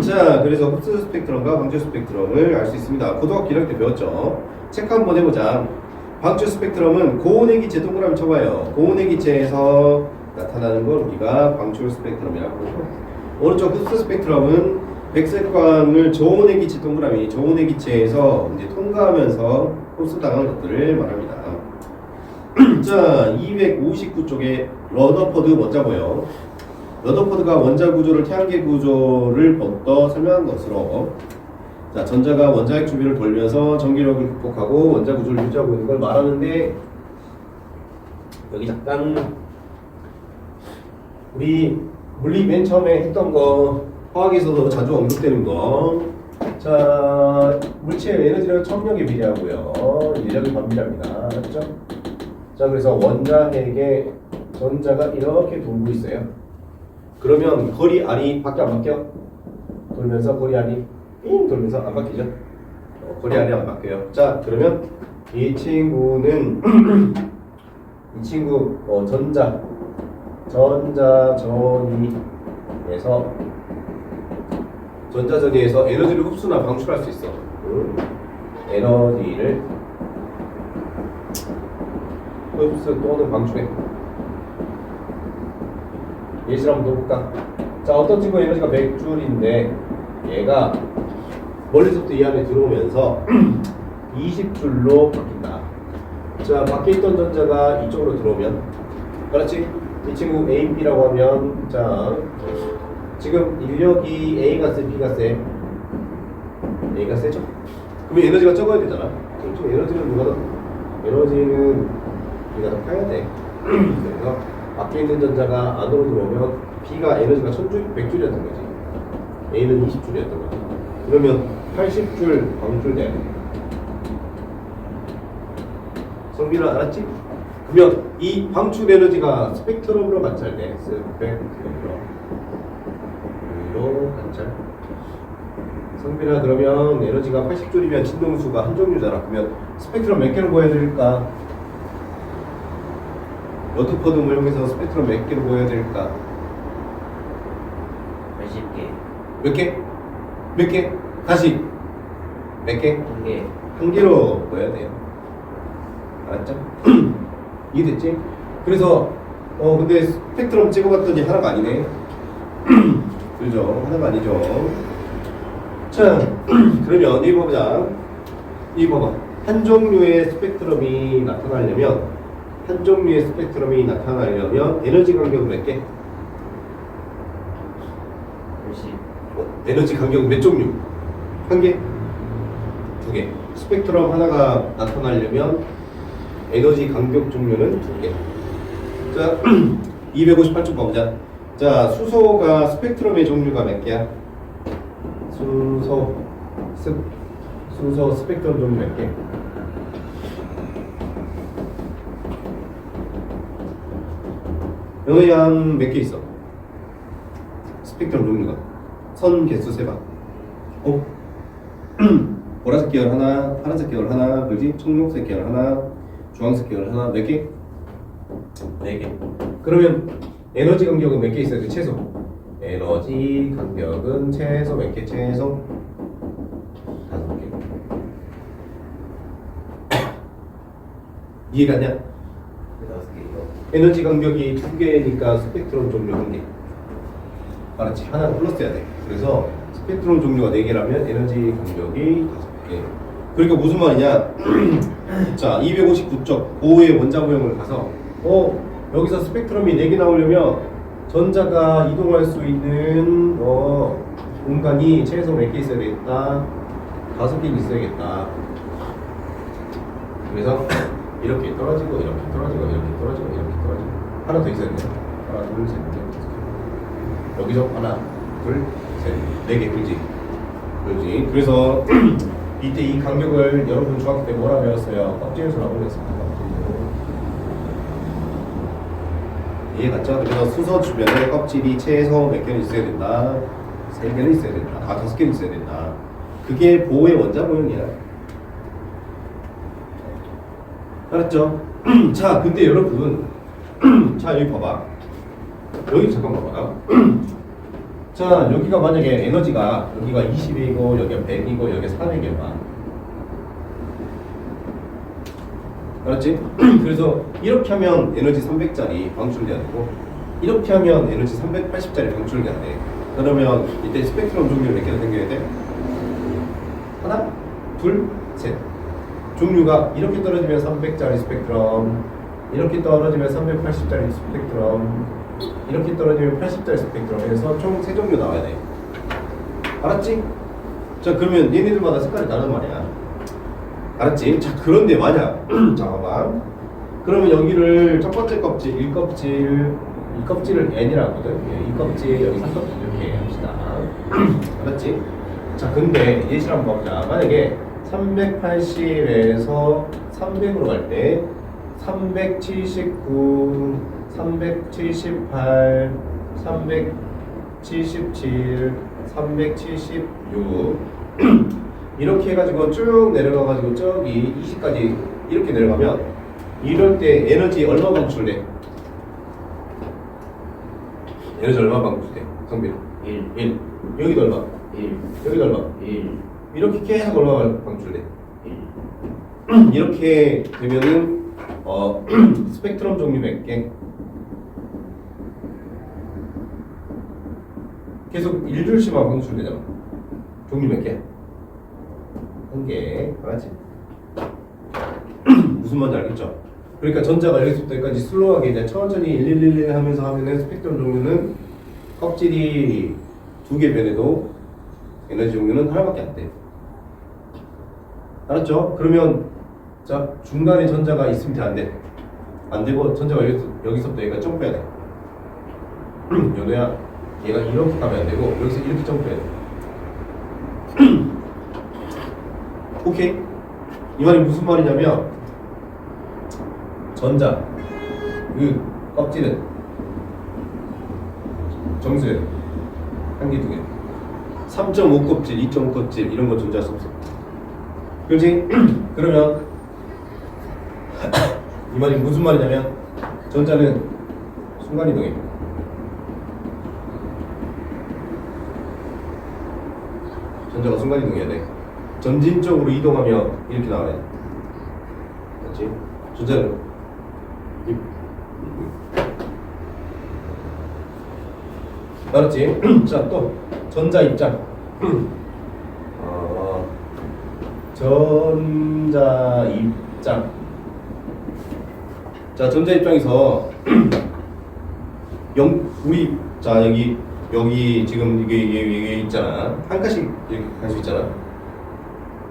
자, 그래서 흡수 스펙트럼과 방출 스펙트럼을 알 수 있습니다. 고등학교 1학년 때 배웠죠. 체크 한번 해보자. 방출 스펙트럼은 고온의 기체 동그라미 쳐봐요. 고온의 기체에서 나타나는 걸 우리가 방출 스펙트럼이라고 부르고, 오른쪽 흡수 스펙트럼은 백색광을 저온의 기체 동그라미, 저온의 기체에서 이제 통과하면서 흡수당한 것들을 말합니다. 자, 259쪽에 러더퍼드 원자고요. 러더퍼드가 원자 구조를 태양계 구조를 보다 설명한 것으로, 자, 전자가 원자핵 주변을 돌면서 전기력을 극복하고 원자 구조를 유지하고 있는 걸 말하는데, 여기 잠깐 우리 물리 맨 처음에 했던 거, 화학에서도 자주 언급되는 거. 자, 물체의 에너지는 천력에 비례하고요. 인력이 반비례합니다. 알았죠? 자, 그래서 원자핵에 전자가 이렇게 돌고 있어요. 그러면 거리 R이 밖에 안 바뀌어? 돌면서 거리 R이 삥 돌면서 안 바뀌죠? 거리 R이 안 바뀌어요. 자, 그러면 이 친구는 이 친구 전자전이에서 에너지를 흡수나 방출할 수 있어. 에너지를 흡수 또는 방출해. 예시를 한번 넣어볼까? 자, 어떤 친구 에너지가 100줄인데 얘가 멀리서부터 이 안에 들어오면서 20줄로 바뀐다. 자, 밖에 있던 전자가 이쪽으로 들어오면, 그렇지? 이 친구 A, B라고 하면, 자, 지금 인력이 A가 세, B가 세? A가 세죠? 그러면 에너지가 적어야 되잖아. 그렇죠? 에너지는 누가 더? 에너지는 우리가 더 커야 돼. 그래서 밖에 있는 전자가 안으로 들어오면 B가 에너지가 1000줄, 100줄이었던 거지. A는 20줄이었던 거지. 그러면 80줄 방출돼야 돼. 성빈아, 알았지? 그러면 이 방출 에너지가 스펙트럼으로 관찰돼. 스펙트럼으로 관찰. 성빈아, 그러면 에너지가 80줄이면 진동수가 한 종류잖아. 그러면 스펙트럼 몇 개로 보여드릴까? 러더퍼드 이용해서 스펙트럼 몇 개로 보여드릴까? 80개. 몇 개? 몇 개? 다시 몇 개? 1개. 한 개로 보여야 돼요. 알았죠? 이해됐지? 그래서 근데 스펙트럼 찍어봤더니 하나가 아니네. 그죠? 하나가 아니죠. 자, 그러면 이거 보자. 이거 봐봐. 한 종류의 스펙트럼이 나타나려면 에너지 간격은 몇 개? 80. 에너지 간격은 몇 종류? 한 개? 두 개. 스펙트럼 하나가 나타나려면 에너지 간격 종류는 두 개. 자, 258쪽 봐보자. 자, 수소가 스펙트럼의 종류가 몇 개야? 수소 스펙트럼 종류 몇 개? 너희 한 몇 개 있어? 스펙트럼 종류가 선 개수 세봐. 어? 보라색 계열 하나, 파란색 계열 하나, 그지? 청록색 계열 하나, 주황색 계열 하나, 몇 개? 4개. 그러면 에너지 간격은 몇 개 있어야 돼? 최소. 에너지 간격은 최소 몇 개? 최소 5개. 이해가냐? 5개 이거. 에너지 간격이 2개니까 스펙트럼 종류 1개. 알았지? 하나 플러스해야 돼. 그래서 스펙트럼 종류가 4개라면 에너지 간격이 5개. 그러니까 무슨 말이냐? 자, 259쪽 고의 원자 모형을 가서 여기서 스펙트럼이 4개 나오려면 전자가 이동할 수 있는 공간이 최소 몇 개 있어야 되겠다? 5개 있어야겠다. 그래서 이렇게 떨어지고 이렇게 떨어지고 이렇게 떨어지고 이렇게 떨어지고 하나 더 있어야 돼. 하나 둘셋넷 여기서 하나 둘셋 4개 그지? 그지? 그래서 이때 이 간격을 여러분 중학교 때 뭐라 배웠어요? 껍질수라고 배웠습니다. 이해갔죠? 그래서 수소 주변에 껍질이 최소 몇 개는 있어야 된다. 3개는 있어야 된다. 5개는 있어야 된다. 그게 보호의 원자 모형이야. 알았죠? 자, 근데 여러분, 자 여기 봐봐. 여기 잠깐 봐봐. 자, 여기가 만약에 에너지가 여기가 20이고 여기가 100이고 여기가 400이야. 알았지? 그래서 이렇게 하면 에너지 300짜리 방출돼야 되고 이렇게 하면 에너지 380짜리 방출돼야 돼. 그러면 이때 스펙트럼 종류 몇 개가 생겨야 돼? 하나, 둘, 셋. 종류가 이렇게 떨어지면 300짜리 스펙트럼, 이렇게 떨어지면 380짜리 스펙트럼, 이렇게 떨어지면 80짜리 스펙트럼 해서 총 3종류 나와야 돼. 알았지? 자, 그러면 얘네들마다 색깔이 다른 말이야. 알았지? 자, 그런데 만약 자, 봐봐. 그러면 여기를 첫 번째 껍질, 1껍질, 이 껍질을 N이라고 하거든. 이 껍질, 여기 3껍질 이렇게 합시다. 알았지? 자, 근데 예시를 한번 보자. 만약에 380에서 300으로 갈 때 379, 378, 377, 376 이렇게 해가지고 쭉 내려가가지고 저기 20까지 이렇게 내려가면 이럴 때 에너지 얼마 방출돼? 에너지 얼마 방출돼? 성빈 1 여기도 얼마? 1 여기도 얼마? 1 이렇게 계속 얼마 방출돼? 1 이렇게 되면은 스펙트럼 종류 몇 개? 계속 1줄씩만 방출되잖아. 종류 몇 개? 1개. 알았지? 무슨 말인지 알겠죠? 그러니까 전자가 여기서부터 여기까지 슬로우하게 이제 천천히 1111 하면서 하면은 스펙트럼 종류는 껍질이 2개 변해도 에너지 종류는 하나밖에 안 돼. 알았죠? 그러면 자 중간에 전자가 있으면 돼, 안 돼? 안 되고 전자가 여기서부터 여기까지 점프해야 돼. 연우야, 얘가 이렇게 가면 안 되고 여기서 이렇게 점프해야 돼. 오케이? 이 말이 무슨 말이냐면 전자 그 껍질은 정수예요. 1개, 2개. 3.5 껍질, 2.5 껍질 이런 건 존재할 수 없어. 그렇지? 그러면 이 말이 무슨 말이냐면 전자는 순간이동해. 전자가 순간이동해야 돼. 점진적으로 이동하면 이렇게 나와야 돼. 그렇지? 전자는 알았지? 자, 또 전자 입장. 전자 입장. 자, 전자 입장에서 우리 자 여기 지금 이게 있잖아. 한 칸씩 이렇게 갈 수 있잖아.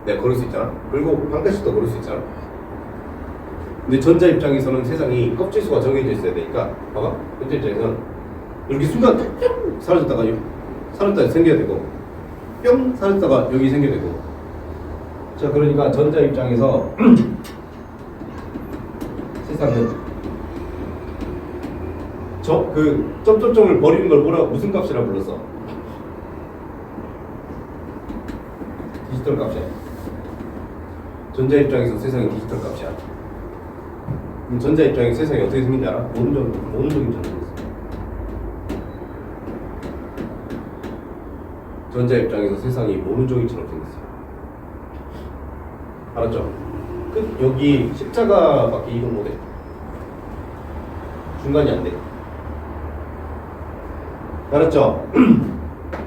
내가 걸을 수 있잖아. 그리고 한 칸씩 더 걸을 수 있잖아. 근데 전자 입장에서는 세상이 껍질 수가 정해져 있어야 되니까 봐봐. 전자 입장에서는 이렇게 순간 뿅 사라졌다가 생겨야 되고 뿅 사라졌다가 여기 생겨야 되고. 자, 그러니까 전자 입장에서 세상은 그 점점점을 버리는 걸 무슨 값이라 불렀어? 디지털 값이야. 전자 입장에서 세상이 디지털 값이야. 그럼 전자 입장에서 세상이 어떻게 생긴지 알아? 모노적인 전자가 있어. 전자 입장에서 세상이 모노적인처럼 생겼어. 알았죠? 끝. 여기 십자가밖에 이동 못해. 중간이 안 돼. 알았죠?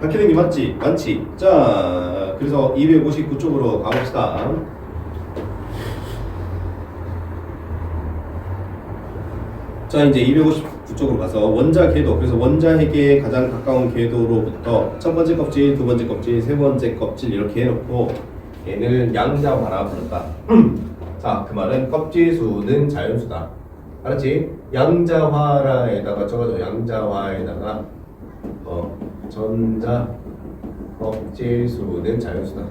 박혜lin이 맞지? 많지? 자, 그래서 259쪽으로 가봅시다. 자, 이제 259쪽으로 가서 원자 궤도, 그래서 원자핵에 가장 가까운 궤도로부터 첫 번째 껍질, 두 번째 껍질, 세 번째 껍질 이렇게 해놓고 얘는 양자화라 부른다. 자, 그 말은 껍질 수는 자연수다. 알았지? 양자화라에다가 적어줘. 양자화에다가 전자 껍질 수는 자연수다.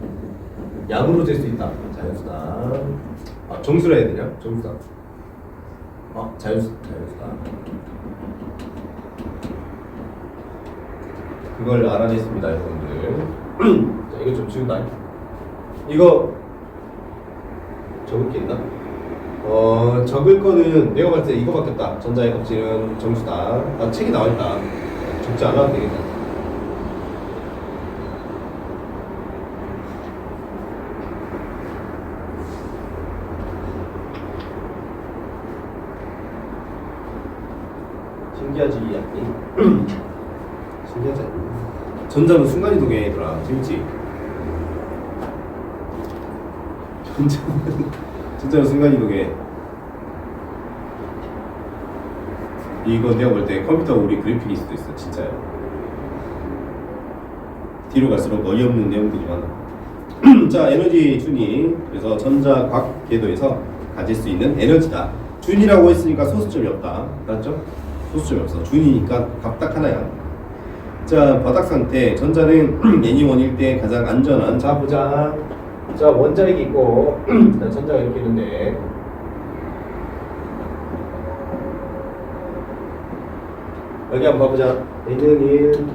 양으로 잴 수 있다. 자연수다. 아, 정수라 해야 되냐? 정수다. 자연수다. 그걸 알아냈습니다, 여러분들. 자, 이거 좀 지운다. 이거 적을 게 있나? 적을 거는 내가 봤을 때 이거밖에 없다. 전자의 껍질은 정수다. 책이 나와있다. 적지 않아도 되겠다. 신기하지 않니? 신기하지 않니? 전자는 순간이동해 얘들아. 재밌지? 전자는 순간이동해. 이거 내가 볼 때 컴퓨터 우리 그래픽일 수도 있어. 진짜야. 뒤로 갈수록 어이없는 내용들이 많아. 자, 에너지 준위. 그래서 전자 각 궤도에서 가질 수 있는 에너지다. 준이라고 했으니까 소수점이 없다. 알았죠? 소수점이 없어. 준이니까 값 딱 하나야. 자, 바닥 상태. 전자는 N2원일 때 가장 안전한. 자, 보자. 자, 원자핵이 있고 전자가 이렇게 있는데 여기 한번 봐보자. N은 1,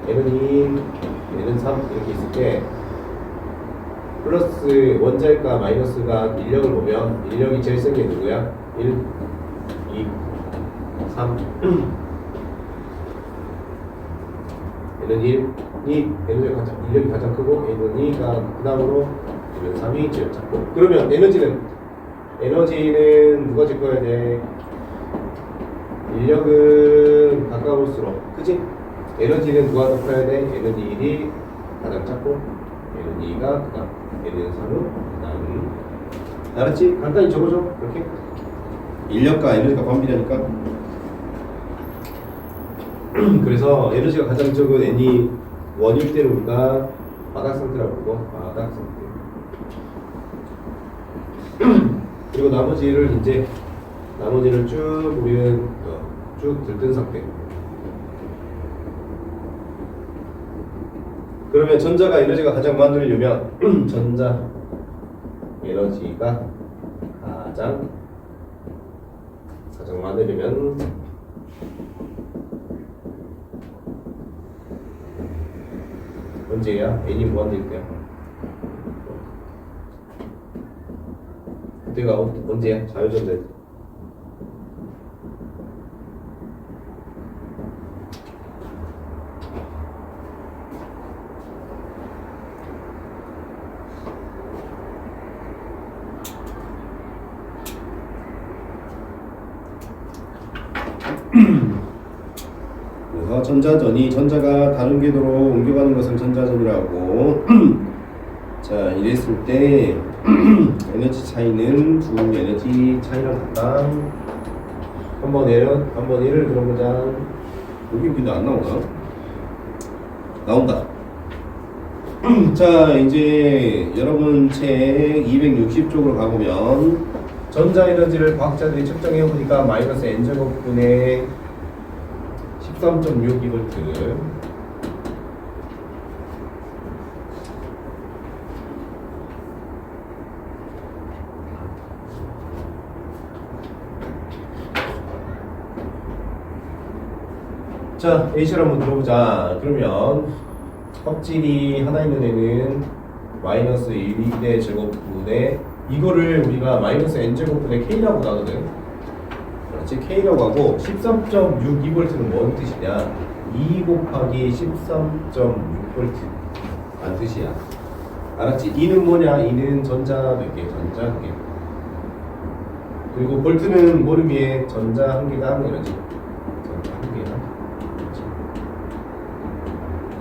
N은 2, N은 3 이렇게 있을 때 플러스 원자핵과 마이너스가 인력을 보면 인력이 제일 센 게 누구야? 1, 2, 3 N은 1, 2 인력이 가장 크고 N은 2가 그 다음으로 N은 3이 제일 작고. 그러면 에너지는 누가 질 거야 돼? 인력은 가까울수록, 그치? 에너지는 누가 더 커야 돼? 에너지 1이 가장 작고 에너지 2가 그 다음, 에너지 3은 그 다음. 알았지? 간단히 적어줘. 이렇게 인력과 에너지가 반비례니까. 그래서 에너지가 가장 적은 N이 원일 때는 우리가 바닥 상태라고 부르고, 바닥 상태. 그리고 나머지를 쭉 우리는 쭉 들뜬 상태. 그러면 전자가 에너지가 가장 많으려면 전자 에너지가 가장 많으려면 언제야? N이 무한대일 때야. 그때가 언제야? 자유전자. 그래서 전자전이 전자가 다른 궤도로 옮겨가는 것을 전자전이라고. 자, 이랬을 때 에너지 차이는 두 에너지 차이랑 같다. 한번 1을 들어보자. 여기 근데 안 나오나? 나온다. 자, 이제 여러분 책 260쪽으로 가보면 전자에너지를 과학자들이 측정해보니까 마이너스 n제곱분의 13.62V. 자, H를 한번 들어보자. 그러면 껍질이 하나 있는 애는 마이너스 1의 제곱분의 이거를 우리가 마이너스 n제곱분의 k라고 나거든. 그렇지? k라고 하고 13.62V는 뭔 뜻이냐? 2 곱하기 13.6V 란 뜻이야. 알았지? 2는 뭐냐? 2는 전자 몇 개? 전자 한 개. 그리고 볼트는 뭐를 위해? 전자 한 개당 이러지. 전자 한 개당. 그렇지?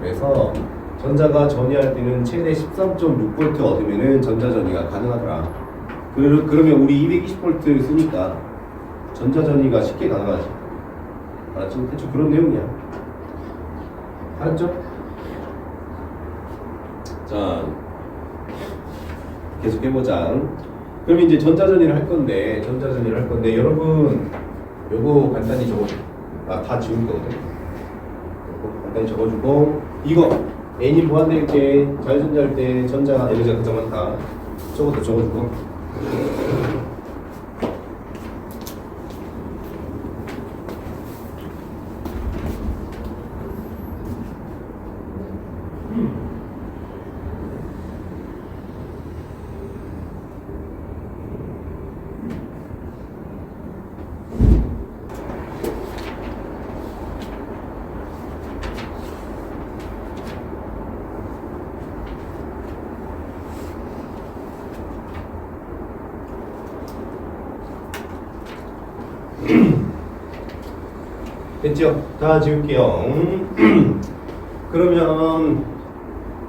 그래서 전자가 전이할 때는 최대 13.6V 얻으면은 전자 전이가 가능하더라. 그러면 우리 220V 쓰니까 전자 전이가 쉽게 가능하지. 알았지? 대충 그런 내용이야. 알았죠? 자, 계속 해보자. 그럼 이제 전자전이를 할 건데, 여러분, 요거 간단히 적어줘. 다 지운 거거든. 요거 간단히 적어주고, 이거 n이 무한대일 때, 자유전자일 때 전자 에너지가 가장 많다. 저것도 적어주고. 됐죠? 다 지울게요. 그러면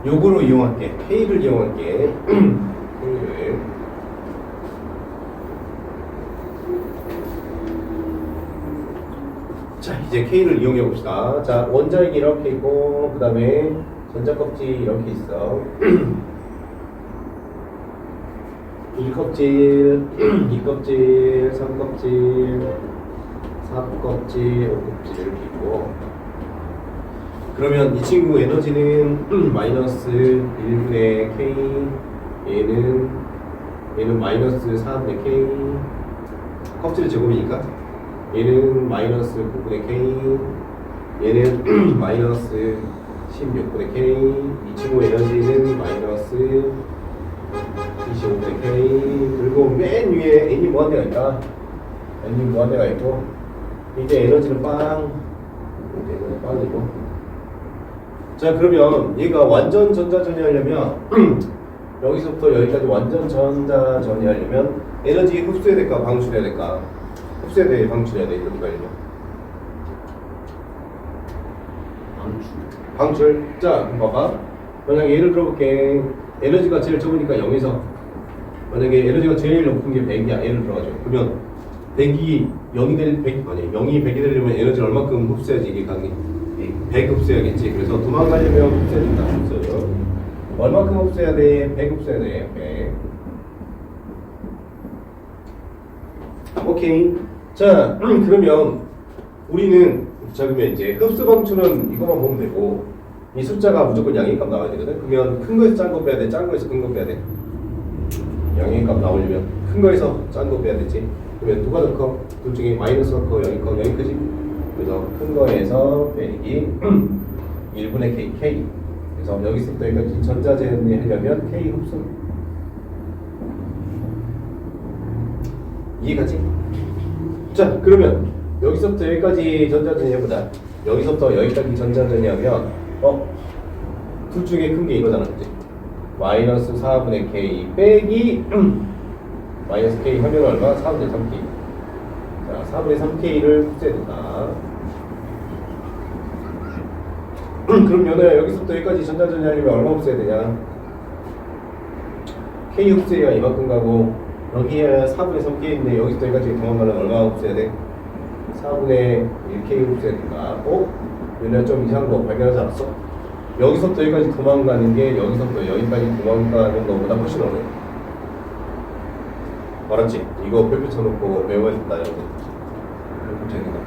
요거로 이용할게. K를 이용할게. K를. 자, 이제 K를 이용해 봅시다. 자, 원자핵이 이렇게 있고, 그 다음에 전자껍질 이렇게 있어. 1껍질, 2껍질, 3껍질, 4껍질, 5껍질 이렇게 있고, 그러면 이 친구 에너지는 마이너스 1분의 K, 얘는 마이너스 4분의 K, 껍질 제곱이니까 얘는 마이너스 9분의 K, 얘는 마이너스 16분의 K, 이 친구 에너지는 마이너스 25분의 K, 그리고 맨 위에 N이 무한대가 있다. N이 무한대가 있고, 이제 에너지는 빵, 이제 빵이고. 자, 그러면 얘가 완전 전자전이 하려면 여기서부터 여기까지 완전 전자전이 하려면 에너지 흡수해야 될까 방출해야 될까? 흡수해야 돼, 방출해야 돼. 이렇게 가려면 방출. 자, 그럼 봐봐. 만약에 예를 들어볼게. 에너지가 제일 적으니까 0에서, 만약에 에너지가 제일 높은 게 100이야. 예를 들어가죠. 그러면 100이 0이 될 100, 아니 0이 100이 되려면 에너지를 얼마큼 흡수해야지 이게 가능해? 100 흡수해야겠지. 그래서 도망가려면 흡수해야 된다. 흡수요. 얼마큼 흡수해야 돼? 100 흡수해야 돼. 100. 오케이. 자, 그러면 우리는 그러면 이제 흡수 방출은 이거만 보면 되고, 이 숫자가 무조건 양의값 나와야 되거든. 그러면 큰 거에서 짠 거 빼야 돼. 짠 거에서 큰 거 빼야 돼. 양의값 나오려면 큰 거에서 짠 거 빼야 되지. 그러면 누가 더 커? 둘 중에 마이너스가 커? 0이 커? 0이 크지? 그래서 큰 거에서 빼기 1분의 K. 그래서 여기서부터 여기까지 전자전이 하려면 K 흡수. 이해가지? 자, 그러면 여기서부터 여기까지 전자전이 해보자. 여기서부터 여기까지 전자전이 하면 둘 중에 큰 게 이거잖아, 그치? 마이너스 4분의 K 빼기 마이너스 K 하면 얼마? 4분의 3K. 자, 4분의 3K를 흡수해야 된다. 그럼 연호야, 여기서부터 여기까지 전자전이 하려면 얼마 흡수해야 되냐? K 흡수해야 이만큼 가고, 여기에 4분의 3K인데 여기서부터 여기까지 도망가면 얼마 흡수해야 돼? 4분의 1K 흡수해야 된다. 연호야, 좀 이상한 거 발견하지 않았어? 여기서부터 여기까지 도망가는 게 여기서부터 여기까지 도망가는 것보다 훨씬 어려워. 알았지? 이거 별표 쳐놓고 외워야 된다, 여러분. 별표 쳐야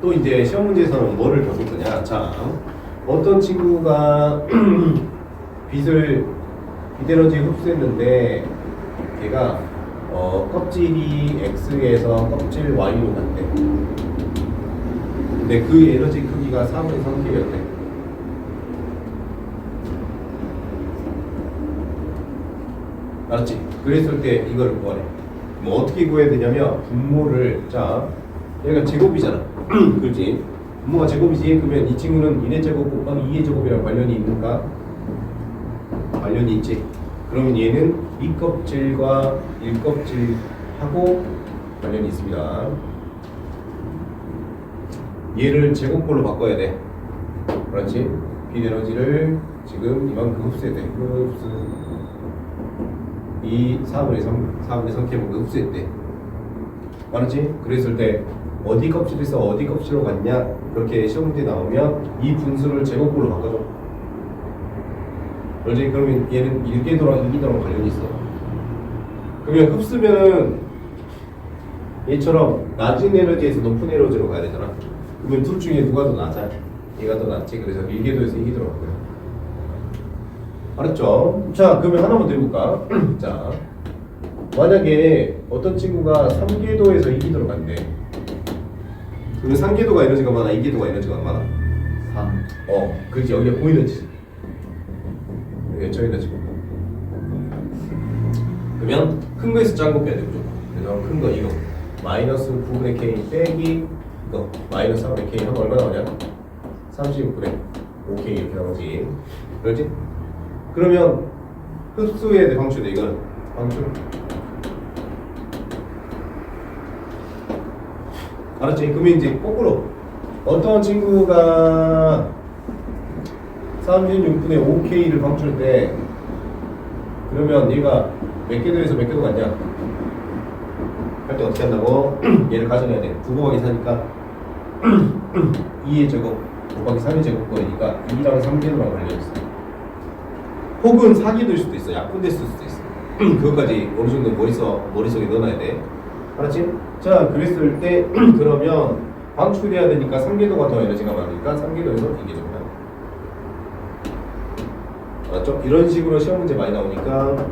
또 이제 시험 문제에서는 뭐를 겪을 거냐? 자, 어떤 친구가 빛 에너지 흡수했는데 얘가 껍질이 X에서 껍질 Y로 갔대. 근데 그 에너지 크기가 4분의 3K였대. 알았지? 그랬을 때 이거를 구하래. 뭐 어떻게 구해야 되냐면 분모를 자 얘가 제곱이잖아. 그렇지? 분모가 제곱이지. 그러면 이 친구는 1의 제곱 곱하기 2의 제곱이랑 관련이 있는가? 관련이 있지. 그러면 얘는 2껍질과 1껍질하고 관련이 있습니다. 얘를 제곱꼴로 바꿔야 돼. 그렇지? 빛 에너지를 지금 이만큼 흡수해야 돼. 흡수. 이 4분의 3K만큼 흡수했대. 알았지? 그랬을 때 어디 껍질에서 어디 껍질로 갔냐? 그렇게 시험 문제 나오면 이 분수를 제곱꼴로 바꿔줘. 그렇지? 그러면 얘는 1궤도랑 2궤도랑 관련이 있어. 그러면 흡수면은 얘처럼 낮은 에너지에서 높은 에너지로 가야 되잖아. 그러면 둘 중에 누가 더 낮아? 얘가 더 낫지. 그래서 1궤도에서 2궤도로 갈 거야. 알았죠? 자, 그러면 하나만 더 해볼까? 자, 만약에 어떤 친구가 3궤도에서 2궤도로 간대. 그러면 3궤도가 에너지가 많아, 2궤도가 에너지가 많아? 3. 그렇지. 여기가 고에너지지. 여기가 저에너지고. 그러면 큰 거에서 작은 거 빼야 돼, 무조건. 그래서 큰 거 이거. 마이너스 9분의 K 빼기 이거. 마이너스 3분의 K 하면 얼마 나오냐? 36분의 5K 이렇게 나오지. 그렇지? 그러면 흡수해야 돼, 방출돼. 이건 방출. 알았지? 그러면 이제 거꾸로 어떤 친구가 36분의 5K를 방출할 때 그러면 얘가 몇 궤도에서 몇 궤도 갔냐? 할 때 어떻게 한다고? 얘를 가정해야 돼. 9 곱하기 4니까 2의 제곱 곱하기 3의 제곱거리니까 2랑 3궤도랑 관련있어. 혹은 4궤도일 수도 있어. 약분됐을 수도 있어. 그것까지 어느 정도 머릿속에 넣어놔야 돼. 알았지? 자, 그랬을 때 그러면 방출해야 되니까 3궤도가 더 에너지가 많으니까 3궤도에서 2궤도가 나와. 알았죠? 이런 식으로 시험 문제 많이 나오니까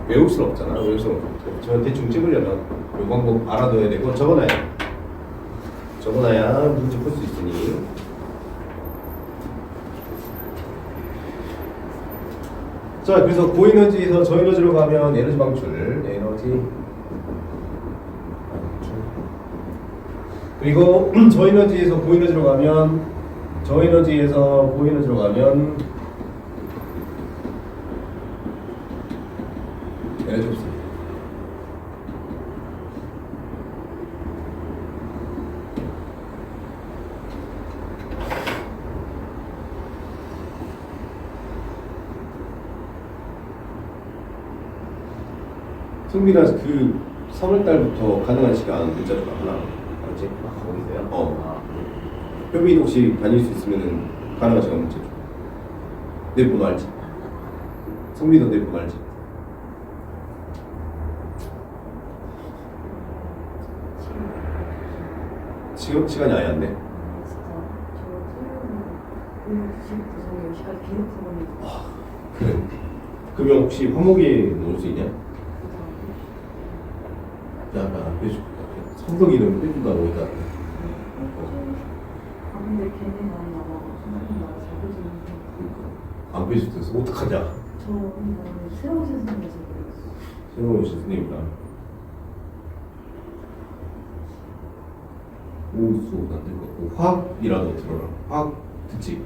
외울 수는 없잖아. 외울 수는 없고. 저 대충 찍으려면 이 방법 알아둬야 되고 적어놔야 문제 풀 수 있으니. 자, 그래서 고에너지에서 저에너지로 가면 에너지 방출, 그리고 저에너지에서 고에너지로 가면 에너지 없습니다. 승민아, 그 3월달부터 가능한 시간 문자 좀 하나. 알았지? 거기서요? 효빈 혹시 다닐 수 있으면은 가능한 시간 문자 줘. 내 번호 알지? 승민도 내 번호 알지? 시간이 아예 안 돼. 그래. 그러면 혹시 화목에 놓을 수 있냐? 야, 나 안 빼줄게. 성덕이는 빼준다고 일단. 근데 걔네 많이 나와가지고 안 빼줄 때서 어떡하냐? 저 새로운 선생님에서 그랬어. 새로운 선생님이다. 오, 수업 안될 것 같고 화학이라도 들어라. 화학 듣지?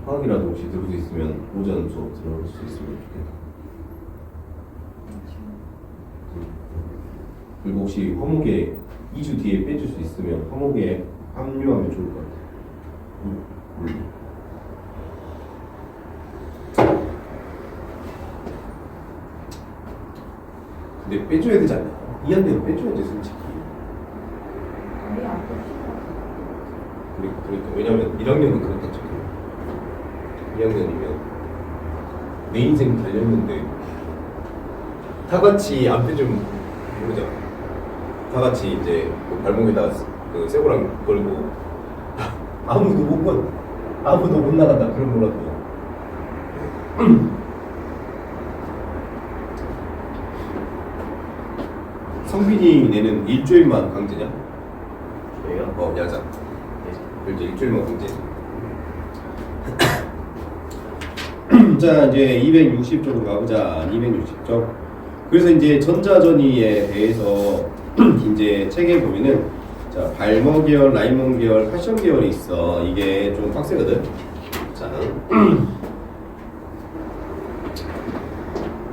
화학이라도 혹시 들을 수 있으면 오전 수업 들어볼 수 있으면 좋겠다. 그리고 혹시 화목에 2주 뒤에 빼줄 수 있으면 화목에 합류하면 좋을 것 같아. 근데 빼줘야 되지 않나? 2학 때는 빼줘야지 솔직히. 아예 안 뺐어. 그러니까 왜냐면 1학년은 그렇다 쳐요. 2학년이면 내 인생 달렸는데 다 같이 안 빼주면 모르잖아. 다 같이 이제 그 발목에다가 그 쇠고랑 걸고 아무도 못 건 아무도 못 나간다. 그런 몰라도. 성빈이 내는 일주일만 강제냐? 저희요? 야자. 그렇지, 일주일만 강제. 자, 이제 260쪽으로 가보자. 260쪽. 그래서 이제 전자전이에 대해서 이제 책에 보면은 자, 발머 계열, 라이먼 계열, 패션 계열이 있어. 이게 좀 빡세거든. 자,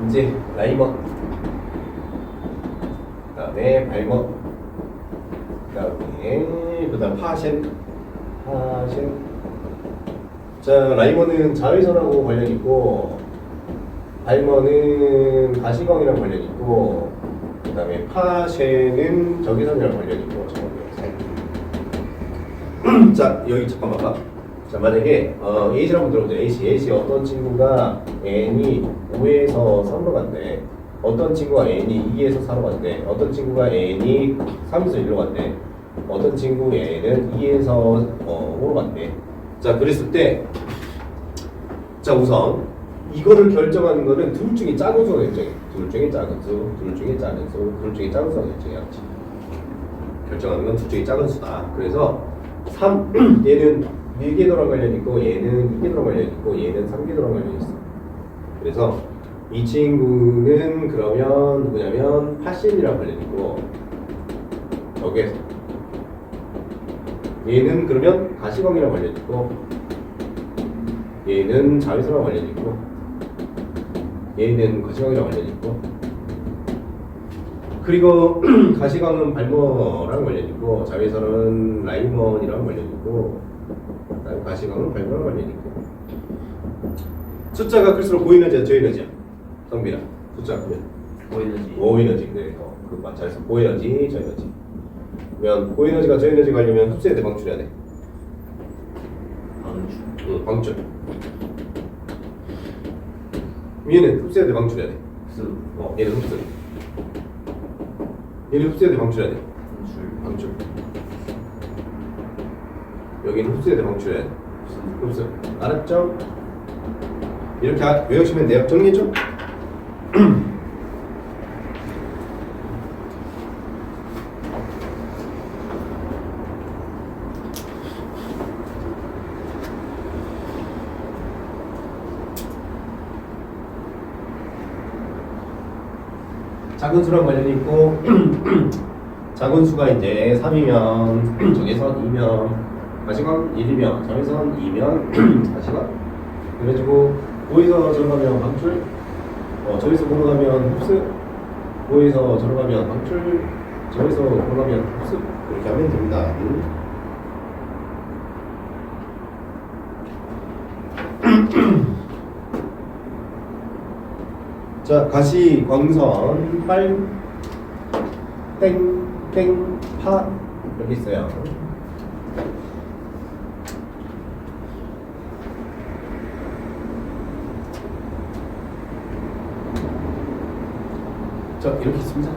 이제 라이먼, 그다음에 발머, 그다음 파셴. 자, 라이먼은 자외선하고 관련 있고, 발머는 가시광이랑 관련 있고, 그다음에 파셴은 적외선이랑 관련 있고. 자, 여기 잠깐만 봐. 자, 만약에 A씨를 한번 들어보자. AC 어떤 친구가 N이 5에서 3로 간대. 어떤 친구가 N이 2에서 4로 간대. 어떤 친구가 N이 3에서 1로 간대. 어떤 친구 N은 2에서 5로 간대. 자, 그랬을 때, 자, 우선 이거를 결정하는 거는 둘 중에 작은 수가 결정해. 둘 중에 작은 수, 둘 중에 작은 수, 둘 중에 작은 수가 결정해야지. 결정하는 건 둘 중에 작은 수다. 그래서 3, 얘는 1궤도랑 관련 있고, 얘는 2궤도랑 관련 있고, 얘는 3궤도랑 관련 있어. 그래서 이 친구는 그러면 누구냐면 파신이랑 관련 있고, 저게 얘는 그러면 가시광이랑 관련 있고, 얘는 자외선이랑 관련 있고, 얘는 가시광이랑 관련 있고, 그리고 가시광은 발머랑 관련 있고, 자외선은 라이먼이랑 관련 있고, 그다음에 가시광은 발머랑 관련 있고. 숫자가 클수록 고에너지야, 저에너지야? 성빈아, 숫자 크면 고에너지. 고에너지. 네, 그 맞춰서 고에너지, 저에너지. 그러면 고에너지가 저에너지 가려면 흡수에 대해 방출해야 돼. 방출. 방출. 얘는 흡수에 대해 방출해야 돼. 흡수. 얘는 흡수. 얘는 흡수에 대해 방출해야 돼. 방출. 방출. 여기는 흡수에 대해 방출해야 돼. 흡수. 알았죠? 이렇게 외우시면 돼요. 정리했죠? 작은 수랑 관련이 있고 작은 수가 이제 3이면 적외선 2면 가시광 1이면 적외선 2면 가시광 그래가지고 5에서 저로 가면 방출 저기서 보러 가면 흡수 5에서 저로 가면 방출 저기서 보러 가면 흡수 이렇게 하면 됩니다. 자, 가시광선 땡땡파 여기 있어요. 자, 이렇게 있습니다.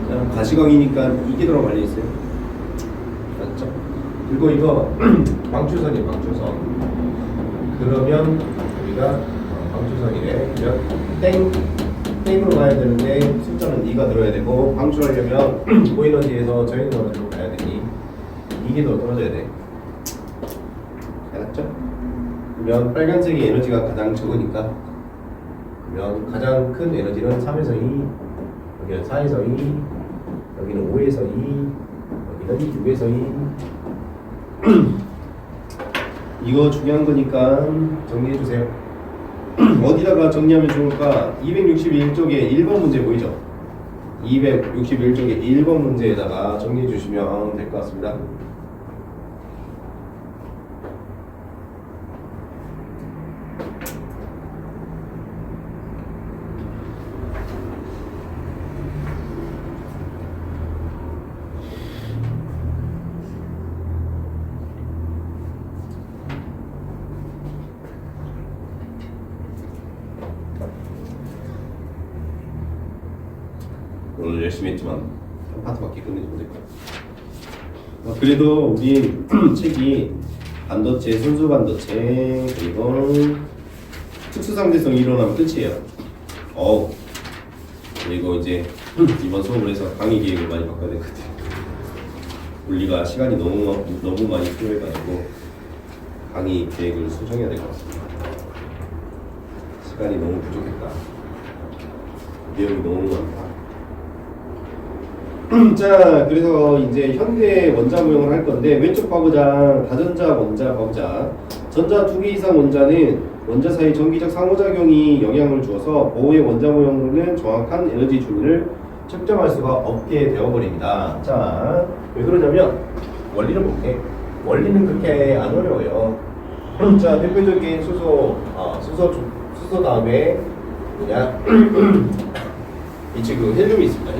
자, 가시광이니까 이게 들어 관련 있어요. 맞죠? 그리고 이거 방출선이에요, 방출선. 그러면 우리가 방출선이래. 그러면 땡으로 가야 되는데 숫자는 2가 들어야 되고 방출하려면 고에너지에서 저에너지로 가야 되니 이게 더 떨어져야 돼. 알았죠? 그러면 빨간색이 에너지가 가장 적으니까 그러면 가장 큰 에너지는 3에서 2, 여기는 4에서 2, 여기는 5에서 2, 여기는 6에서 2. 이거 중요한 거니까 정리해 주세요. 어디다가 정리하면 좋을까? 261쪽에 1번 문제 보이죠? 261쪽에 1번 문제에다가 정리해 주시면 될 것 같습니다. 오늘 열심히 했지만 한 파트밖에 끝내지 못했고 그래도 우리 책이 반도체, 순수 반도체, 그리고 특수상대성이 일어나면 끝이에요. 그리고 이제 이번 수업을 해서 강의 계획을 많이 바꿔야 될 것 같아요. 물리가 시간이 너무 많이 필요해가지고 강의 계획을 수정해야 될 것 같습니다. 시간이 너무 부족했다. 내용이 너무 많다. 자, 그래서 이제 현대 원자 모형을 할 건데 왼쪽 봐보자. 다전자 원자 봐보자. 전자 2개 이상 원자는 원자 사이 전기적 상호작용이 영향을 주어서 보호의 원자 모형으로는 정확한 에너지 주기를 측정할 수가 없게 되어버립니다. 자, 왜 그러냐면 원리를 볼게. 원리는 그렇게 안 어려워요. 자, 대표적인 수소 다음에 뭐냐? 이 친구 헬륨이 있습니다.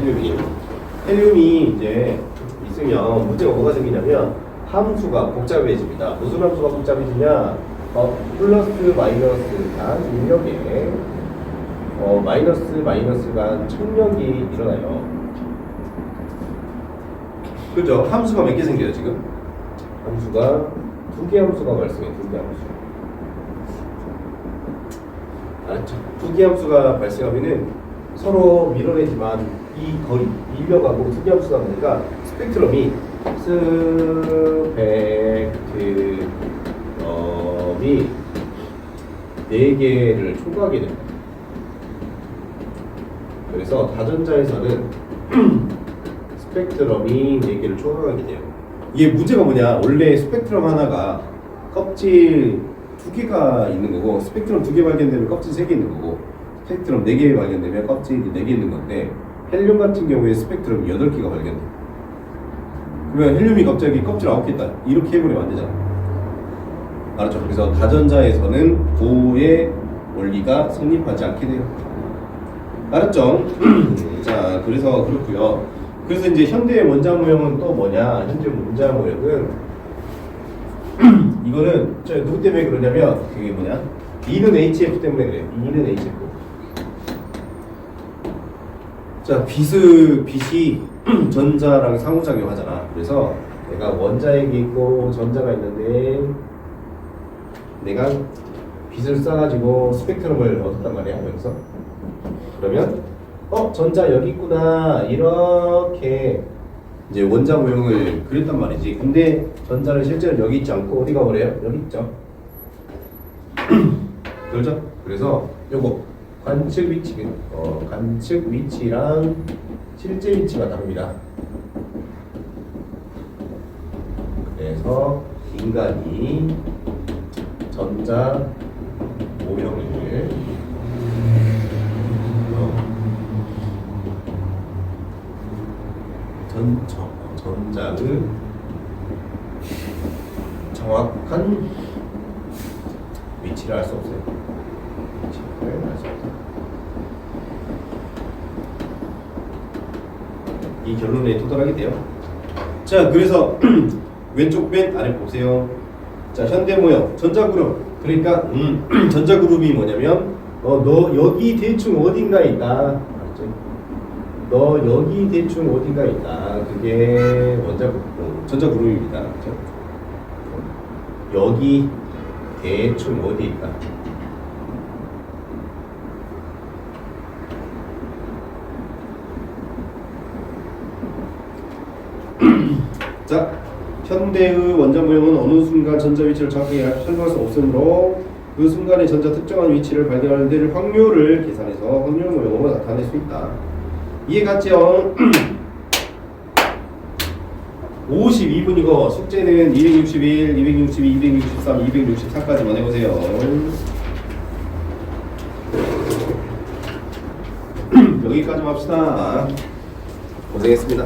헬륨이 이제 있으면 문제가 뭐가 생기냐면 함수가 복잡해집니다. 무슨 함수가 복잡해지냐? 플러스 마이너스가 입력에 마이너스가 청력이 일어나요. 그죠? 함수가 몇 개 생겨요 지금? 함수가 2개 함수가 발생해요. 2개 함수. 알았죠? 2개 함수가 발생하면은 서로 밀어내지만 이 거리 밀려가고 2개 함수가 보니까 스펙트럼이 이 4개를 초과하게 됩니다. 그래서 다전자에서는 스펙트럼이 4개를 초과하게 돼요. 이게 문제가 뭐냐? 원래 스펙트럼 하나가 껍질 2개가 있는 거고, 스펙트럼 2개 발견되면 껍질 3개 있는 거고, 스펙트럼 4개 발견되면 껍질이 4개 있는 건데, 헬륨 같은 경우에 스펙트럼 8개가 발견돼요. 그러면 헬륨이 갑자기 껍질 9개 있다, 이렇게 해버리면 안 되잖아. 알았죠? 그래서 다전자에서는 보호의 원리가 성립하지 않게 돼요. 알았죠? 자, 그래서 그렇고요. 그래서 이제 현대 원자 모형은 또 뭐냐? 현재 원자 모형은 이거는 저 누구 때문에 그러냐면 그게 뭐냐? E는 HF 때문에 그래요. E는 HF. 자, 빛이 전자랑 상호작용 하잖아. 그래서 내가 원자핵이 있고 전자가 있는데 내가 빛을 쏴가지고 스펙트럼을 얻었단 말이야. 여기서 그러면 전자 여기 있구나 이렇게 이제 원자 모형을 그렸단 말이지. 근데 전자는 실제로 여기 있지 않고 어디 가버려요? 여기 있죠. 그렇죠? 그래서 요거 관측 위치랑 실제 위치가 다릅니다. 그래서 인간이 전자 모형을 전자의 정확한 위치를 알 수 없어요. 위치를 알 수 없어요. 이 결론에 도달하게 돼요. 자, 그래서 왼쪽 맨 아래 보세요. 자, 현대 모형 전자그룹. 그러니까 전자그룹이 뭐냐면 너 여기 대충 어딘가에 있다. 알았죠? 너 여기 대충 어딘가에 있다. 그게 전자그룹입니다. 그렇죠? 여기 대충 어디 있다. 자, 현대의 원자 모형은 어느 순간 전자 위치를 정확하게 설명할 수 없으므로 그 순간의 전자 특정한 위치를 발견하는 데를 확률을 계산해서 확률 모형으로 나타낼 수 있다. 이해갔죠? 52분이고 숙제는 261, 262, 263, 264까지만 해보세요. 여기까지 합시다. 고생했습니다.